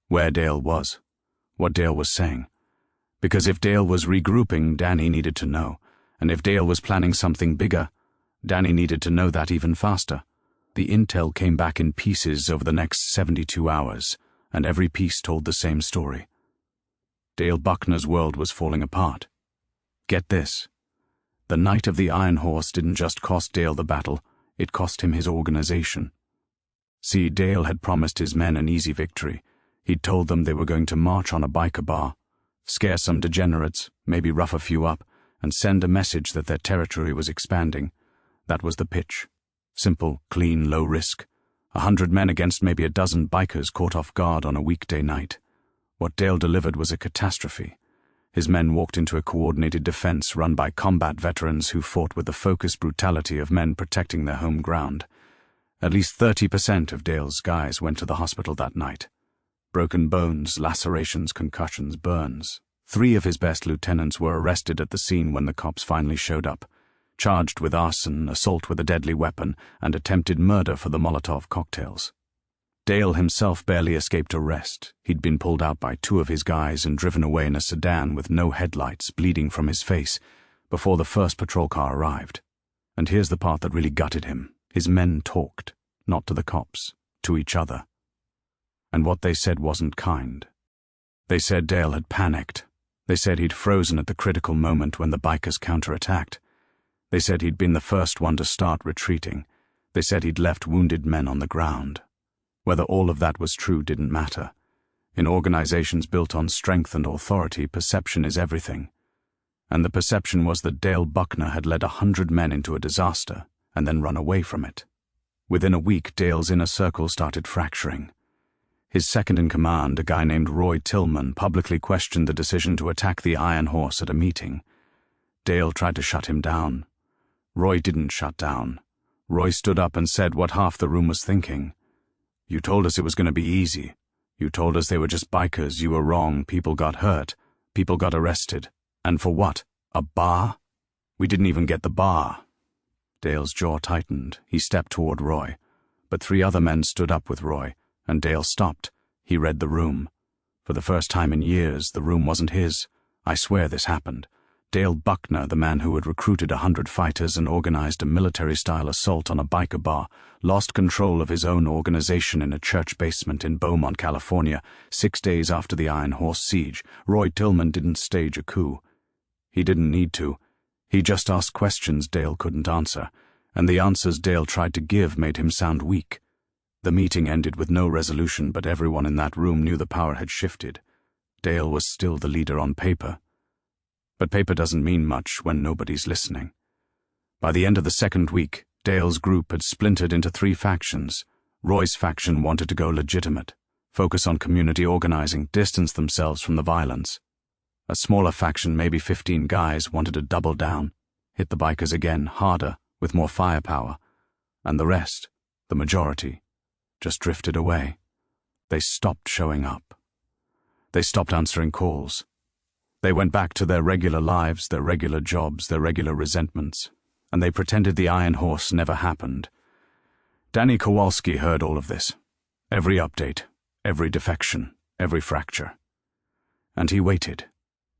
where Dale was, what Dale was saying. Because if Dale was regrouping, Danny needed to know. And if Dale was planning something bigger, Danny needed to know that even faster. The intel came back in pieces over the next 72 hours, and every piece told the same story. Dale Buckner's world was falling apart. Get this. The night of the Iron Horse didn't just cost Dale the battle, it cost him his organization. See, Dale had promised his men an easy victory. He'd told them they were going to march on a biker bar, scare some degenerates, maybe rough a few up, and send a message that their territory was expanding. That was the pitch. Simple, clean, low risk. 100 men against maybe a dozen bikers caught off guard on a weekday night. What Dale delivered was a catastrophe. His men walked into a coordinated defense run by combat veterans who fought with the focused brutality of men protecting their home ground. At least 30% of Dale's guys went to the hospital that night. Broken bones, lacerations, concussions, burns. 3 of his best lieutenants were arrested at the scene when the cops finally showed up, charged with arson, assault with a deadly weapon, and attempted murder for the Molotov cocktails. Dale himself barely escaped arrest. He'd been pulled out by 2 of his guys and driven away in a sedan with no headlights, bleeding from his face, before the first patrol car arrived. And here's the part that really gutted him. His men talked, not to the cops, to each other. And what they said wasn't kind. They said Dale had panicked. They said he'd frozen at the critical moment when the bikers counterattacked. They said he'd been the first one to start retreating. They said he'd left wounded men on the ground. Whether all of that was true didn't matter. In organizations built on strength and authority, perception is everything. And the perception was that Dale Buckner had led 100 men into a disaster and then run away from it. Within a week, Dale's inner circle started fracturing. His second-in-command, a guy named Roy Tillman, publicly questioned the decision to attack the Iron Horse at a meeting. Dale tried to shut him down. Roy didn't shut down. Roy stood up and said what half the room was thinking. "You told us it was going to be easy. You told us they were just bikers. You were wrong. People got hurt. People got arrested. And for what? A bar? We didn't even get the bar." Dale's jaw tightened. He stepped toward Roy. But 3 other men stood up with Roy, and Dale stopped. He read the room. For the first time in years, the room wasn't his. I swear this happened. Dale Buckner, the man who had recruited 100 fighters and organized a military-style assault on a biker bar, lost control of his own organization in a church basement in Beaumont, California, 6 days after the Iron Horse siege. Roy Tillman didn't stage a coup. He didn't need to. He just asked questions Dale couldn't answer, and the answers Dale tried to give made him sound weak. The meeting ended with no resolution, but everyone in that room knew the power had shifted. Dale was still the leader on paper. But paper doesn't mean much when nobody's listening. By the end of the second week, Dale's group had splintered into 3 factions. Roy's faction wanted to go legitimate, focus on community organizing, distance themselves from the violence. A smaller faction, maybe 15 guys, wanted to double down, hit the bikers again, harder, with more firepower. And the rest, the majority, just drifted away. They stopped showing up. They stopped answering calls. They went back to their regular lives, their regular jobs, their regular resentments, and they pretended the Iron Horse never happened. Danny Kowalski heard all of this. Every update, every defection, every fracture. And he waited,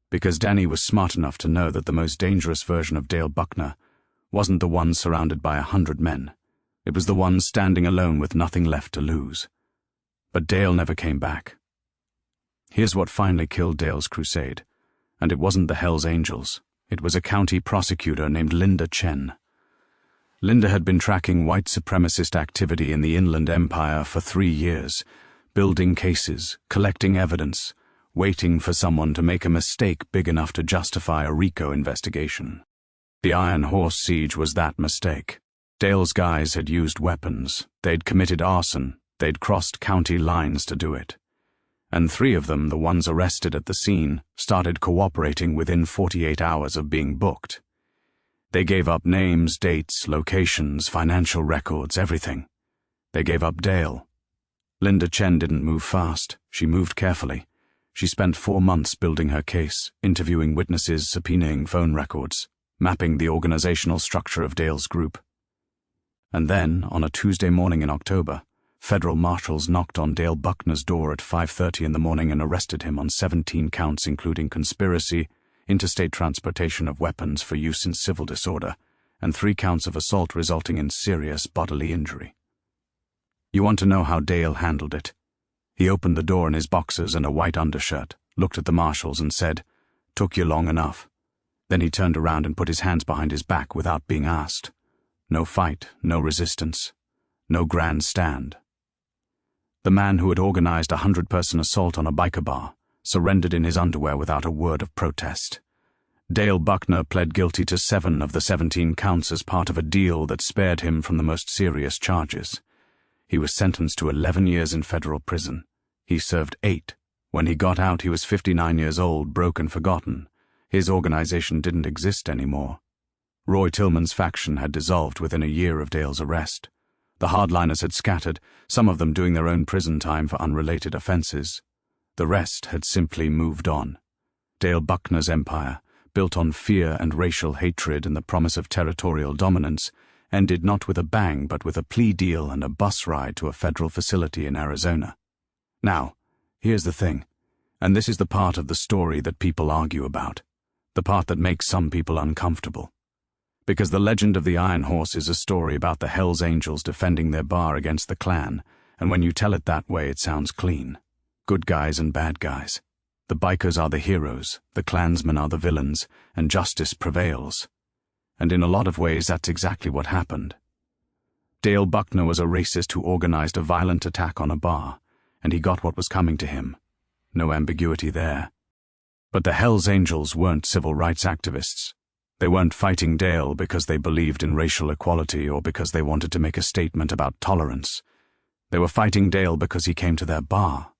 because Danny was smart enough to know that the most dangerous version of Dale Buckner wasn't the one surrounded by 100 men. It was the one standing alone with nothing left to lose. But Dale never came back. Here's what finally killed Dale's crusade. And it wasn't the Hells Angels. It was a county prosecutor named Linda Chen. Linda had been tracking white supremacist activity in the Inland Empire for 3 years, building cases, collecting evidence, waiting for someone to make a mistake big enough to justify a RICO investigation. The Iron Horse siege was that mistake. Dale's guys had used weapons, they'd committed arson, they'd crossed county lines to do it. And 3 of them, the ones arrested at the scene, started cooperating within 48 hours of being booked. They gave up names, dates, locations, financial records, everything. They gave up Dale. Linda Chen didn't move fast. She moved carefully. She spent 4 months building her case, interviewing witnesses, subpoenaing phone records, mapping the organizational structure of Dale's group. And then, on a Tuesday morning in October, federal marshals knocked on Dale Buckner's door at 5:30 in the morning and arrested him on 17 counts including conspiracy, interstate transportation of weapons for use in civil disorder, and 3 counts of assault resulting in serious bodily injury. You want to know how Dale handled it? He opened the door in his boxers and a white undershirt, looked at the marshals and said, "Took you long enough." Then he turned around and put his hands behind his back without being asked. No fight, no resistance, no grand stand. The man who had organized a 100-person assault on a biker bar surrendered in his underwear without a word of protest. Dale Buckner pled guilty to 7 of the 17 counts as part of a deal that spared him from the most serious charges. He was sentenced to 11 years in federal prison. He served 8. When he got out, he was 59 years old, broke and forgotten. His organization didn't exist anymore. Roy Tillman's faction had dissolved within a year of Dale's arrest. The hardliners had scattered, some of them doing their own prison time for unrelated offenses. The rest had simply moved on. Dale Buckner's empire, built on fear and racial hatred and the promise of territorial dominance, ended not with a bang but with a plea deal and a bus ride to a federal facility in Arizona. Now, here's the thing, and this is the part of the story that people argue about, the part that makes some people uncomfortable. Because the legend of the Iron Horse is a story about the Hells Angels defending their bar against the Klan, and when you tell it that way it sounds clean. Good guys and bad guys. The bikers are the heroes, the Klansmen are the villains, and justice prevails. And in a lot of ways that's exactly what happened. Dale Buckner was a racist who organized a violent attack on a bar, and he got what was coming to him. No ambiguity there. But the Hells Angels weren't civil rights activists. They weren't fighting Dale because they believed in racial equality or because they wanted to make a statement about tolerance. They were fighting Dale because he came to their bar.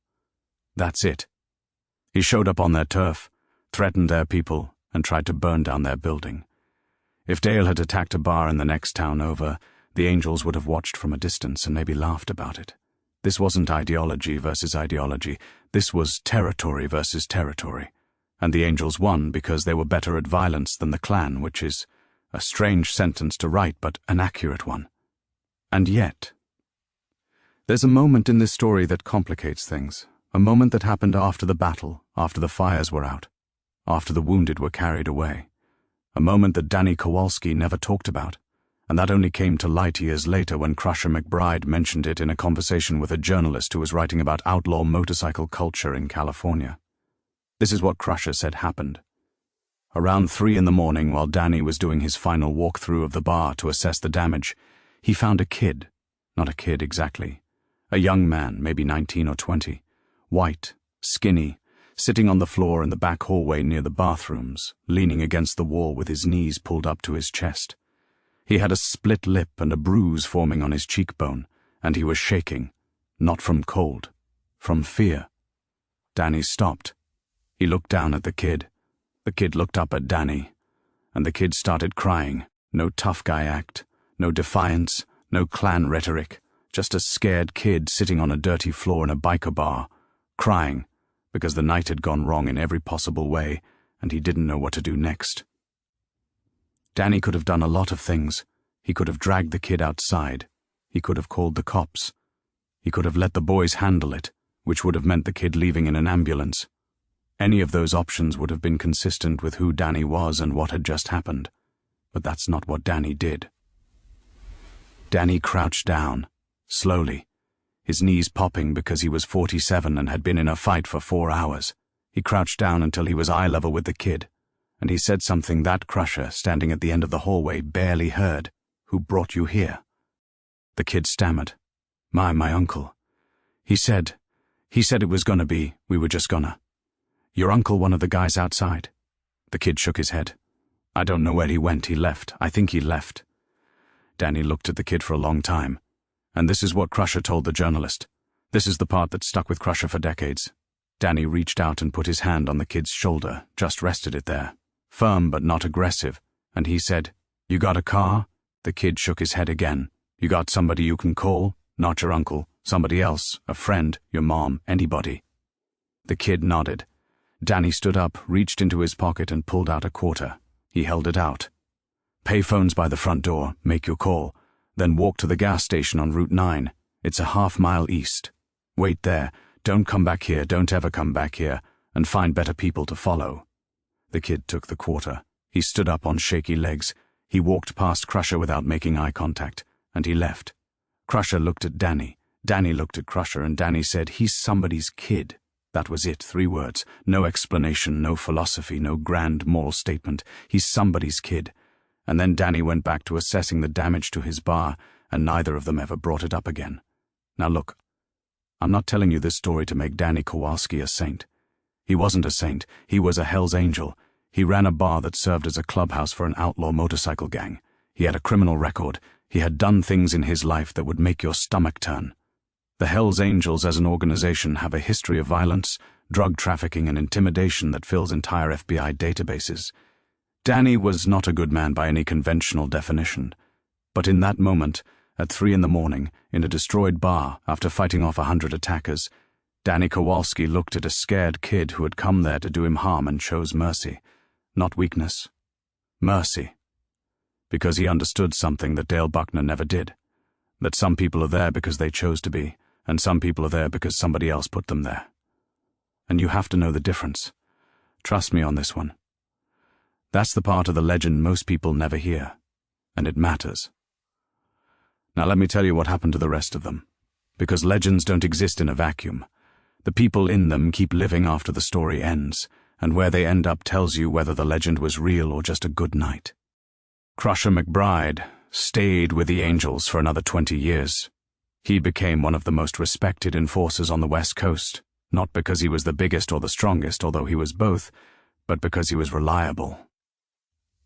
That's it. He showed up on their turf, threatened their people, and tried to burn down their building. If Dale had attacked a bar in the next town over, the Angels would have watched from a distance and maybe laughed about it. This wasn't ideology versus ideology. This was territory versus territory. And the Angels won because they were better at violence than the Klan, which is a strange sentence to write, but an accurate one. And yet, there's a moment in this story that complicates things, a moment that happened after the battle, after the fires were out, after the wounded were carried away. a moment that Danny Kowalski never talked about, and that only came to light years later when Crusher McBride mentioned it in a conversation with a journalist who was writing about outlaw motorcycle culture in California. This is what Crusher said happened. Around 3 in the morning, while Danny was doing his final walkthrough of the bar to assess the damage, he found a kid. Not a kid exactly. A young man, maybe 19 or 20. White, skinny, sitting on the floor in the back hallway near the bathrooms, leaning against the wall with his knees pulled up to his chest. He had a split lip and a bruise forming on his cheekbone, and he was shaking, not from cold, from fear. Danny stopped. He looked down at the kid. The kid looked up at Danny, and the kid started crying. No tough guy act, no defiance, no clan rhetoric, just a scared kid sitting on a dirty floor in a biker bar, crying because the night had gone wrong in every possible way, and he didn't know what to do next. Danny could have done a lot of things. He could have dragged the kid outside. He could have called the cops. He could have let the boys handle it, which would have meant the kid leaving in an ambulance. Any of those options would have been consistent with who Danny was and what had just happened. But that's not what Danny did. Danny crouched down, slowly, his knees popping because he was 47 and had been in a fight for 4 hours. He crouched down until he was eye level with the kid, and he said something that Crusher, standing at the end of the hallway, barely heard. "Who brought you here?" The kid stammered. My uncle. He said it was gonna be, we were just gonna. Your uncle, one of the guys outside? The kid shook his head. I don't know where he went. He left. I think he left. Danny looked at the kid for a long time. And this is what Crusher told the journalist. This is the part that stuck with Crusher for decades. Danny reached out and put his hand on the kid's shoulder, just rested it there. Firm but not aggressive. And he said, "You got a car?" The kid shook his head again. "You got somebody you can call? Not your uncle. Somebody else. A friend. Your mom. Anybody." The kid nodded. Danny stood up, reached into his pocket and pulled out a quarter. He held it out. "Payphone's by the front door. Make your call. Then walk to the gas station on Route 9. It's a half-mile east. Wait there. Don't come back here. Don't ever come back here. And find better people to follow." The kid took the quarter. He stood up on shaky legs. He walked past Crusher without making eye contact, and he left. Crusher looked at Danny. Danny looked at Crusher, and Danny said, "He's somebody's kid." That was it, 3 words. No explanation, no philosophy, no grand moral statement. He's somebody's kid. And then Danny went back to assessing the damage to his bar, and neither of them ever brought it up again. Now look, I'm not telling you this story to make Danny Kowalski a saint. He wasn't a saint. He was a Hell's Angel. He ran a bar that served as a clubhouse for an outlaw motorcycle gang. He had a criminal record. He had done things in his life that would make your stomach turn. The Hells Angels as an organization have a history of violence, drug trafficking and intimidation that fills entire FBI databases. Danny was not a good man by any conventional definition. But in that moment, at 3 in the morning, in a destroyed bar after fighting off 100 attackers, Danny Kowalski looked at a scared kid who had come there to do him harm and chose mercy. Not weakness. Mercy. Because he understood something that Dale Buckner never did. That some people are there because they chose to be, and some people are there because somebody else put them there. And you have to know the difference. Trust me on this one. That's the part of the legend most people never hear, and it matters. Now let me tell you what happened to the rest of them. Because legends don't exist in a vacuum. The people in them keep living after the story ends, and where they end up tells you whether the legend was real or just a good night. Crusher McBride stayed with the Angels for another 20 years. He became one of the most respected enforcers on the West Coast, not because he was the biggest or the strongest, although he was both, but because he was reliable.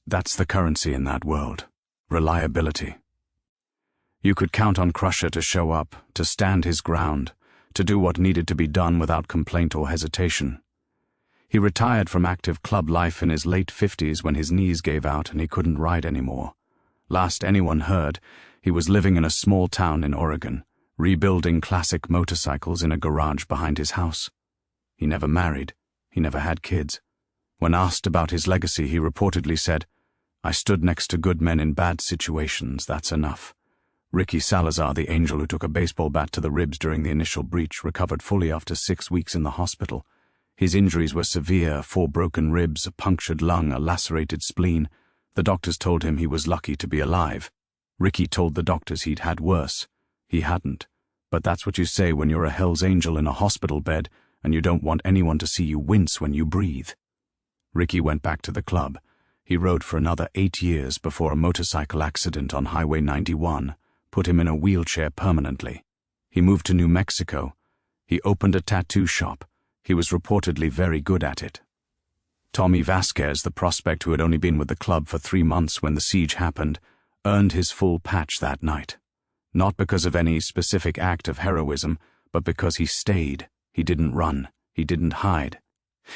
That's the currency in that world. Reliability. You could count on Crusher to show up, to stand his ground, to do what needed to be done without complaint or hesitation. He retired from active club life in his late 50s when his knees gave out and he couldn't ride anymore. Last anyone heard, he was living in a small town in Oregon, rebuilding classic motorcycles in a garage behind his house. He never married. He never had kids. When asked about his legacy, he reportedly said, "I stood next to good men in bad situations, that's enough." Ricky Salazar, the angel who took a baseball bat to the ribs during the initial breach, recovered fully after 6 weeks in the hospital. His injuries were severe: 4 broken ribs, a punctured lung, a lacerated spleen, The doctors told him he was lucky to be alive. Ricky told the doctors he'd had worse. He hadn't. But that's what you say when you're a Hell's Angel in a hospital bed and you don't want anyone to see you wince when you breathe. Ricky went back to the club. He rode for another 8 years before a motorcycle accident on Highway 91 put him in a wheelchair permanently. He moved to New Mexico. He opened a tattoo shop. He was reportedly very good at it. Tommy Vasquez, the prospect who had only been with the club for 3 months when the siege happened, earned his full patch that night. Not because of any specific act of heroism, but because he stayed. He didn't run. He didn't hide.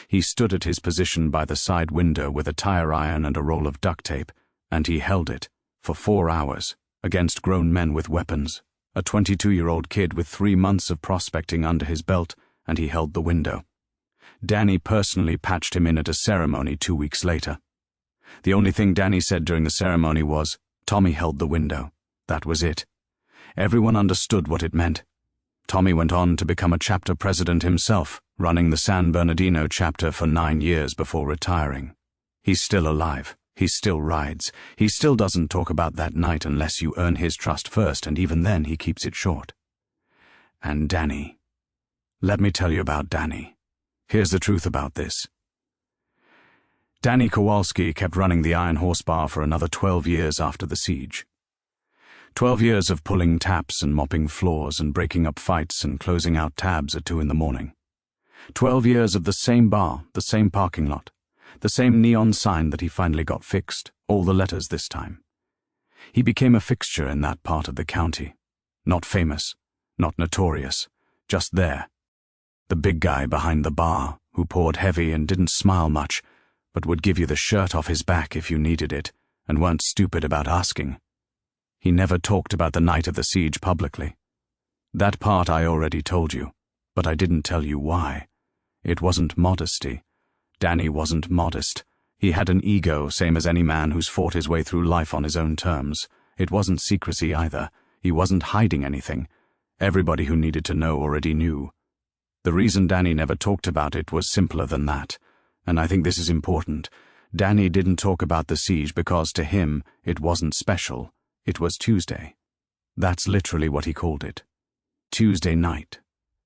He stood at his position by the side window with a tire iron and a roll of duct tape, and he held it for 4 hours against grown men with weapons. A 22-year-old kid with 3 months of prospecting under his belt, and he held the window. Danny personally patched him in at a ceremony 2 weeks later. The only thing Danny said during the ceremony was, "Tommy held the window." That was it. Everyone understood what it meant. Tommy went on to become a chapter president himself, running the San Bernardino chapter for 9 years before retiring. He's still alive. He still rides. He still doesn't talk about that night unless you earn his trust first, and even then he keeps it short. And Danny. Let me tell you about Danny. Here's the truth about this. Danny Kowalski kept running the Iron Horse Bar for another 12 years after the siege. 12 years of pulling taps and mopping floors and breaking up fights and closing out tabs at 2 in the morning. 12 years of the same bar, the same parking lot, the same neon sign that he finally got fixed, all the letters this time. He became a fixture in that part of the county. Not famous, not notorious, just there. The big guy behind the bar, who poured heavy and didn't smile much, but would give you the shirt off his back if you needed it, and weren't stupid about asking. He never talked about the night of the siege publicly. That part I already told you, but I didn't tell you why. It wasn't modesty. Danny wasn't modest. He had an ego, same as any man who's fought his way through life on his own terms. It wasn't secrecy either. He wasn't hiding anything. Everybody who needed to know already knew. The reason Danny never talked about it was simpler than that, and I think this is important. Danny didn't talk about the siege because to him it wasn't special. It was Tuesday. That's literally what he called it. Tuesday night.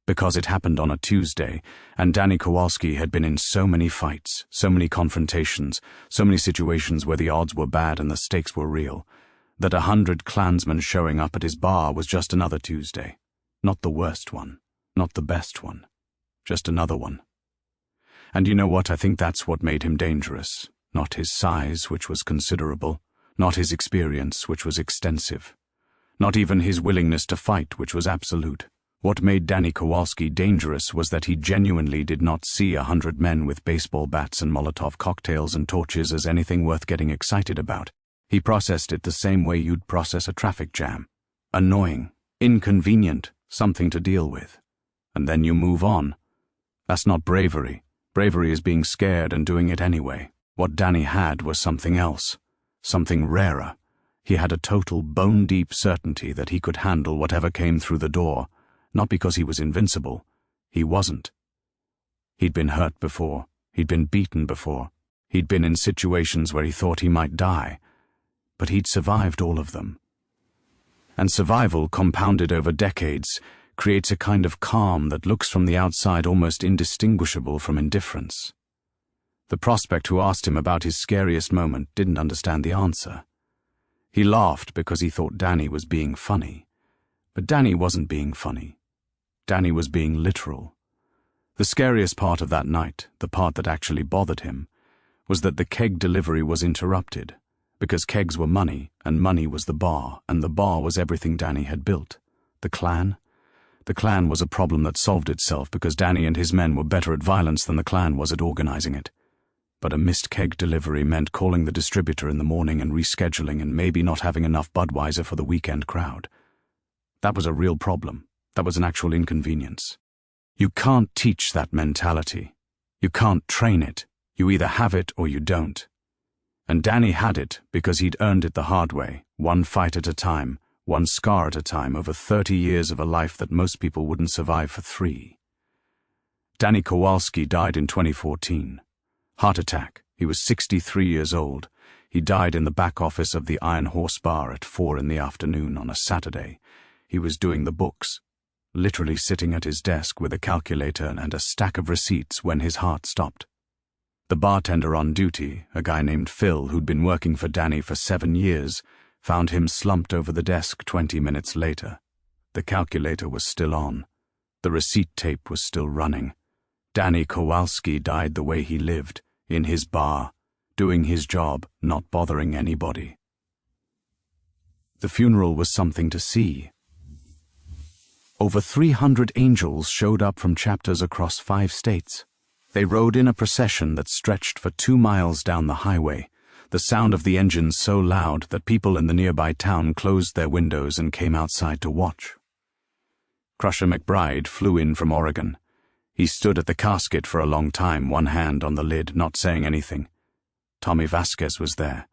Because it happened on a Tuesday, and Danny Kowalski had been in so many fights, so many confrontations, so many situations where the odds were bad and the stakes were real, that 100 Klansmen showing up at his bar was just another Tuesday. Not the worst one. Not the best one. Just another one. And you know what? I think that's what made him dangerous. Not his size, which was considerable. Not his experience, which was extensive. Not even his willingness to fight, which was absolute. What made Danny Kowalski dangerous was that he genuinely did not see 100 men with baseball bats and Molotov cocktails and torches as anything worth getting excited about. He processed it the same way you'd process a traffic jam. Annoying, inconvenient, something to deal with. And then you move on. That's not bravery. Bravery is being scared and doing it anyway. What Danny had was something else. Something rarer. He had a total bone-deep certainty that he could handle whatever came through the door, not because he was invincible. He wasn't. He'd been hurt before. He'd been beaten before. He'd been in situations where he thought he might die. But he'd survived all of them. And survival, compounded over decades, creates a kind of calm that looks from the outside almost indistinguishable from indifference. The prospect who asked him about his scariest moment didn't understand the answer. He laughed because he thought Danny was being funny. But Danny wasn't being funny. Danny was being literal. The scariest part of that night, the part that actually bothered him, was that the keg delivery was interrupted, because kegs were money, and money was the bar, and the bar was everything Danny had built. The clan? The clan was a problem that solved itself because Danny and his men were better at violence than the clan was at organizing it. But a missed keg delivery meant calling the distributor in the morning and rescheduling and maybe not having enough Budweiser for the weekend crowd. That was a real problem. That was an actual inconvenience. You can't teach that mentality. You can't train it. You either have it or you don't. And Danny had it because he'd earned it the hard way, one fight at a time, one scar at a time, over 30 years of a life that most people wouldn't survive for 3. Danny Kowalski died in 2014. Heart attack. He was 63 years old. He died in the back office of the Iron Horse Bar at 4 in the afternoon on a Saturday. He was doing the books, literally sitting at his desk with a calculator and a stack of receipts when his heart stopped. The bartender on duty, a guy named Phil who'd been working for Danny for 7 years, found him slumped over the desk 20 minutes later. The calculator was still on. The receipt tape was still running. Danny Kowalski died the way he lived, in his bar, doing his job, not bothering anybody. The funeral was something to see. Over 300 angels showed up from chapters across 5 states. They rode in a procession that stretched for 2 miles down the highway, the sound of the engines so loud that people in the nearby town closed their windows and came outside to watch. Crusher McBride flew in from Oregon. He stood at the casket for a long time, one hand on the lid, not saying anything. Tommy Vasquez was there.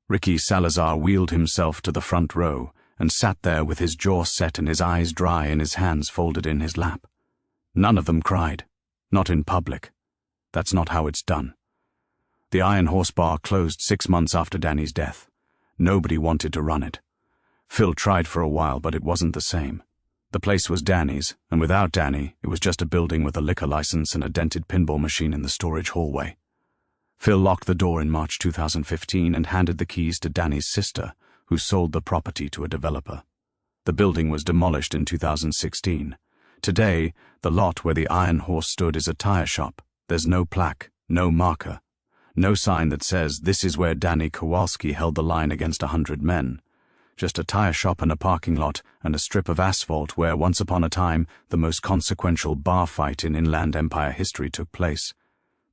Ricky Salazar wheeled himself to the front row and sat there with his jaw set and his eyes dry and his hands folded in his lap. None of them cried. Not in public. That's not how it's done. The Iron Horse Bar closed 6 months after Danny's death. Nobody wanted to run it. Phil tried for a while, but it wasn't the same. The place was Danny's, and without Danny, it was just a building with a liquor license and a dented pinball machine in the storage hallway. Phil locked the door in March 2015 and handed the keys to Danny's sister, who sold the property to a developer. The building was demolished in 2016. Today, the lot where the Iron Horse stood is a tire shop. There's no plaque, no marker, no sign that says this is where Danny Kowalski held the line against 100 men. Just a tire shop and a parking lot and a strip of asphalt where, once upon a time, the most consequential bar fight in Inland Empire history took place.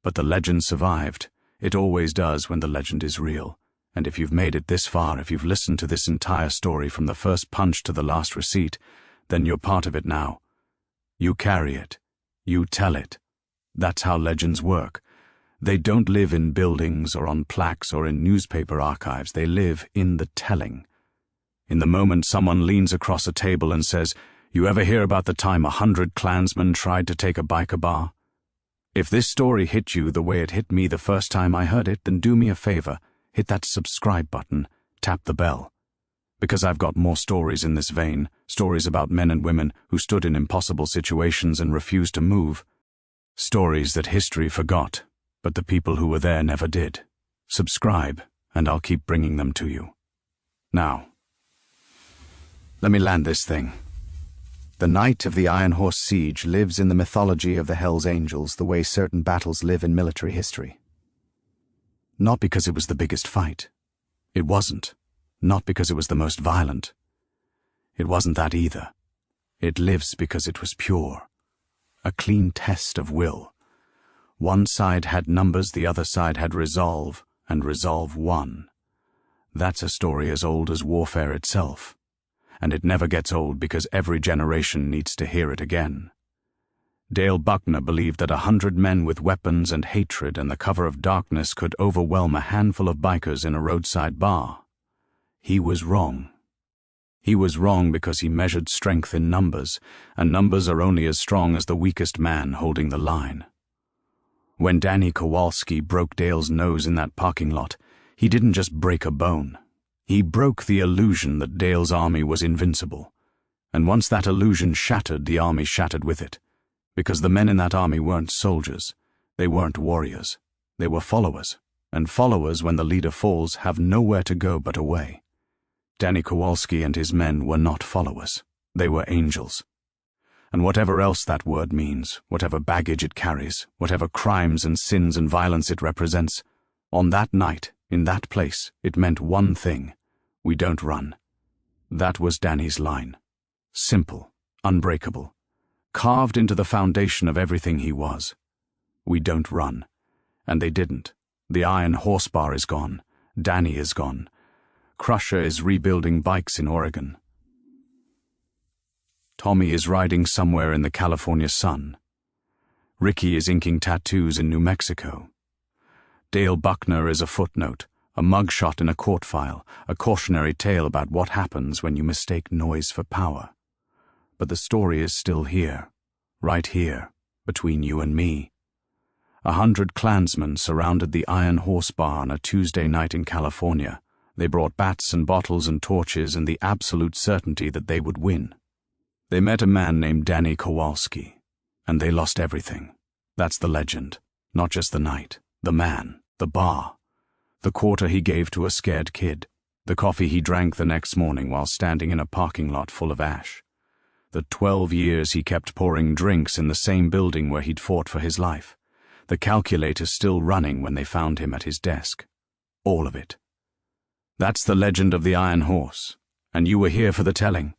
But the legend survived. It always does when the legend is real. And if you've made it this far, if you've listened to this entire story from the first punch to the last receipt, then you're part of it now. You carry it. You tell it. That's how legends work. They don't live in buildings or on plaques or in newspaper archives. They live in the telling. In the moment someone leans across a table and says, "You ever hear about the time 100 Klansmen tried to take a biker bar?" If this story hit you the way it hit me the first time I heard it, then do me a favor, hit that subscribe button, tap the bell. Because I've got more stories in this vein, stories about men and women who stood in impossible situations and refused to move. Stories that history forgot, but the people who were there never did. Subscribe, and I'll keep bringing them to you. Now, let me land this thing. The night of the Iron Horse Siege lives in the mythology of the Hells Angels the way certain battles live in military history. Not because it was the biggest fight. It wasn't. Not because it was the most violent. It wasn't that either. It lives because it was pure. A clean test of will. One side had numbers, the other side had resolve, and resolve won. That's a story as old as warfare itself. And it never gets old because every generation needs to hear it again. Dale Buckner believed that 100 men with weapons and hatred and the cover of darkness could overwhelm a handful of bikers in a roadside bar. He was wrong. He was wrong because he measured strength in numbers, and numbers are only as strong as the weakest man holding the line. When Danny Kowalski broke Dale's nose in that parking lot, he didn't just break a bone. He broke the illusion that Dale's army was invincible. And once that illusion shattered, the army shattered with it. Because the men in that army weren't soldiers. They weren't warriors. They were followers. And followers, when the leader falls, have nowhere to go but away. Danny Kowalski and his men were not followers. They were angels. And whatever else that word means, whatever baggage it carries, whatever crimes and sins and violence it represents, on that night, in that place, it meant one thing. We don't run. That was Danny's line. Simple, unbreakable, carved into the foundation of everything he was. We don't run. And they didn't. The Iron Horse Bar is gone. Danny is gone. Crusher is rebuilding bikes in Oregon. Tommy is riding somewhere in the California sun. Ricky is inking tattoos in New Mexico. Dale Buckner is a footnote, a mugshot in a court file, a cautionary tale about what happens when you mistake noise for power. But the story is still here, right here, between you and me. 100 Klansmen surrounded the Iron Horse Bar on a Tuesday night in California. They brought bats and bottles and torches in the absolute certainty that they would win. They met a man named Danny Kowalski, and they lost everything. That's the legend, not just the night, the man, the bar, the quarter he gave to a scared kid, the coffee he drank the next morning while standing in a parking lot full of ash, the 12 years he kept pouring drinks in the same building where he'd fought for his life, the calculator still running when they found him at his desk. All of it. That's the legend of the Iron Horse, and you were here for the telling.